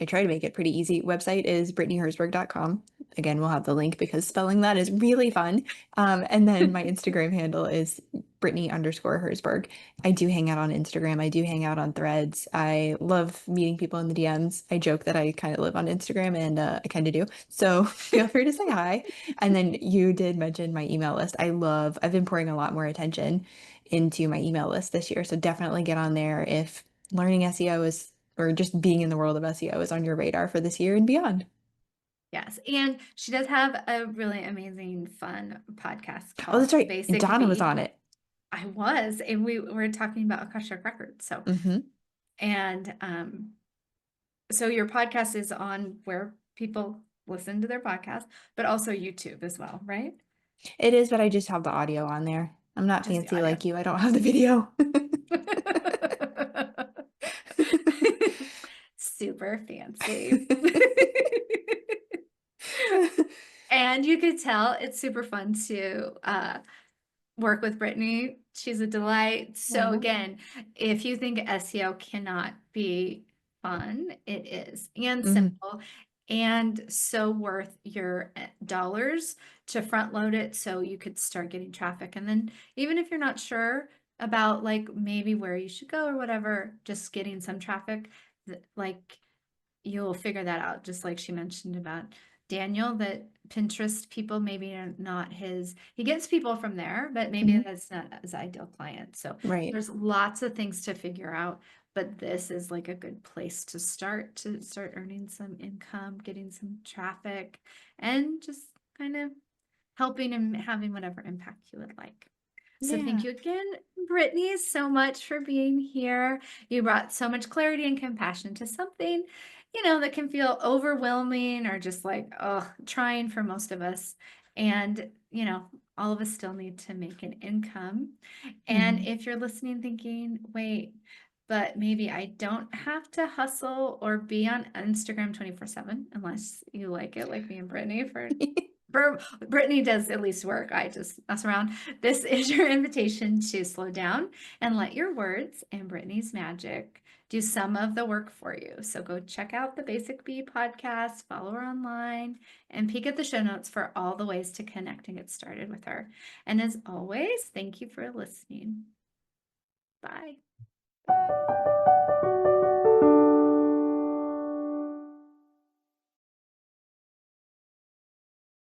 try to make it pretty easy. Website is brittanyherzberg.com. Again, we'll have the link because spelling that is really fun. And then my Instagram handle is Brittany_Herzberg. I do hang out on Instagram. I do hang out on Threads. I love meeting people in the DMs. I joke that I kind of live on Instagram and I kind of do. So feel free to say hi. And then you did mention my email list. I've been pouring a lot more attention into my email list this year. So definitely get on there if learning SEO is or just being in the world of SEO is on your radar for this year and beyond. Yes. And she does have a really amazing, fun podcast Oh, called that's right. And Basic Donna was B. on it. I was, and we were talking about Akashic Records. So, Hmm. and so your podcast is on where people listen to their podcast, but also YouTube as well, right? It is, but I just have the audio on there. I'm not Just the fancy audio. like you. I don't have the video. Super fancy. And you could tell it's super fun to work with Brittany. She's a delight. So Aw. again, if you think SEO cannot be fun, it is, and Mhm. simple, and so worth your dollars to front load it so you could start getting traffic. And then even if you're not sure about like maybe where you should go or whatever, just getting some traffic, like you'll figure that out, just like she mentioned about Daniel, that Pinterest people maybe are not he gets people from there, but maybe Mhm. that's not his ideal client. So Right. there's lots of things to figure out, but this is like a good place to start earning some income, getting some traffic, and just kind of helping and having whatever impact you would like. So thank Yeah. you again, Brittany, so much for being here. You brought so much clarity and compassion to something, that can feel overwhelming or just like, oh, trying for most of us. And, all of us still need to make an income. And Mhm. if you're listening thinking, wait, but maybe I don't have to hustle or be on Instagram 24/7 unless you like it, like me and Brittany Brittany does at least work. I just mess around. This is your invitation to slow down and let your words and Brittany's magic do some of the work for you. So go check out the Basic Bee podcast, follow her online, and peek at the show notes for all the ways to connect and get started with her. And as always, thank you for listening. Bye.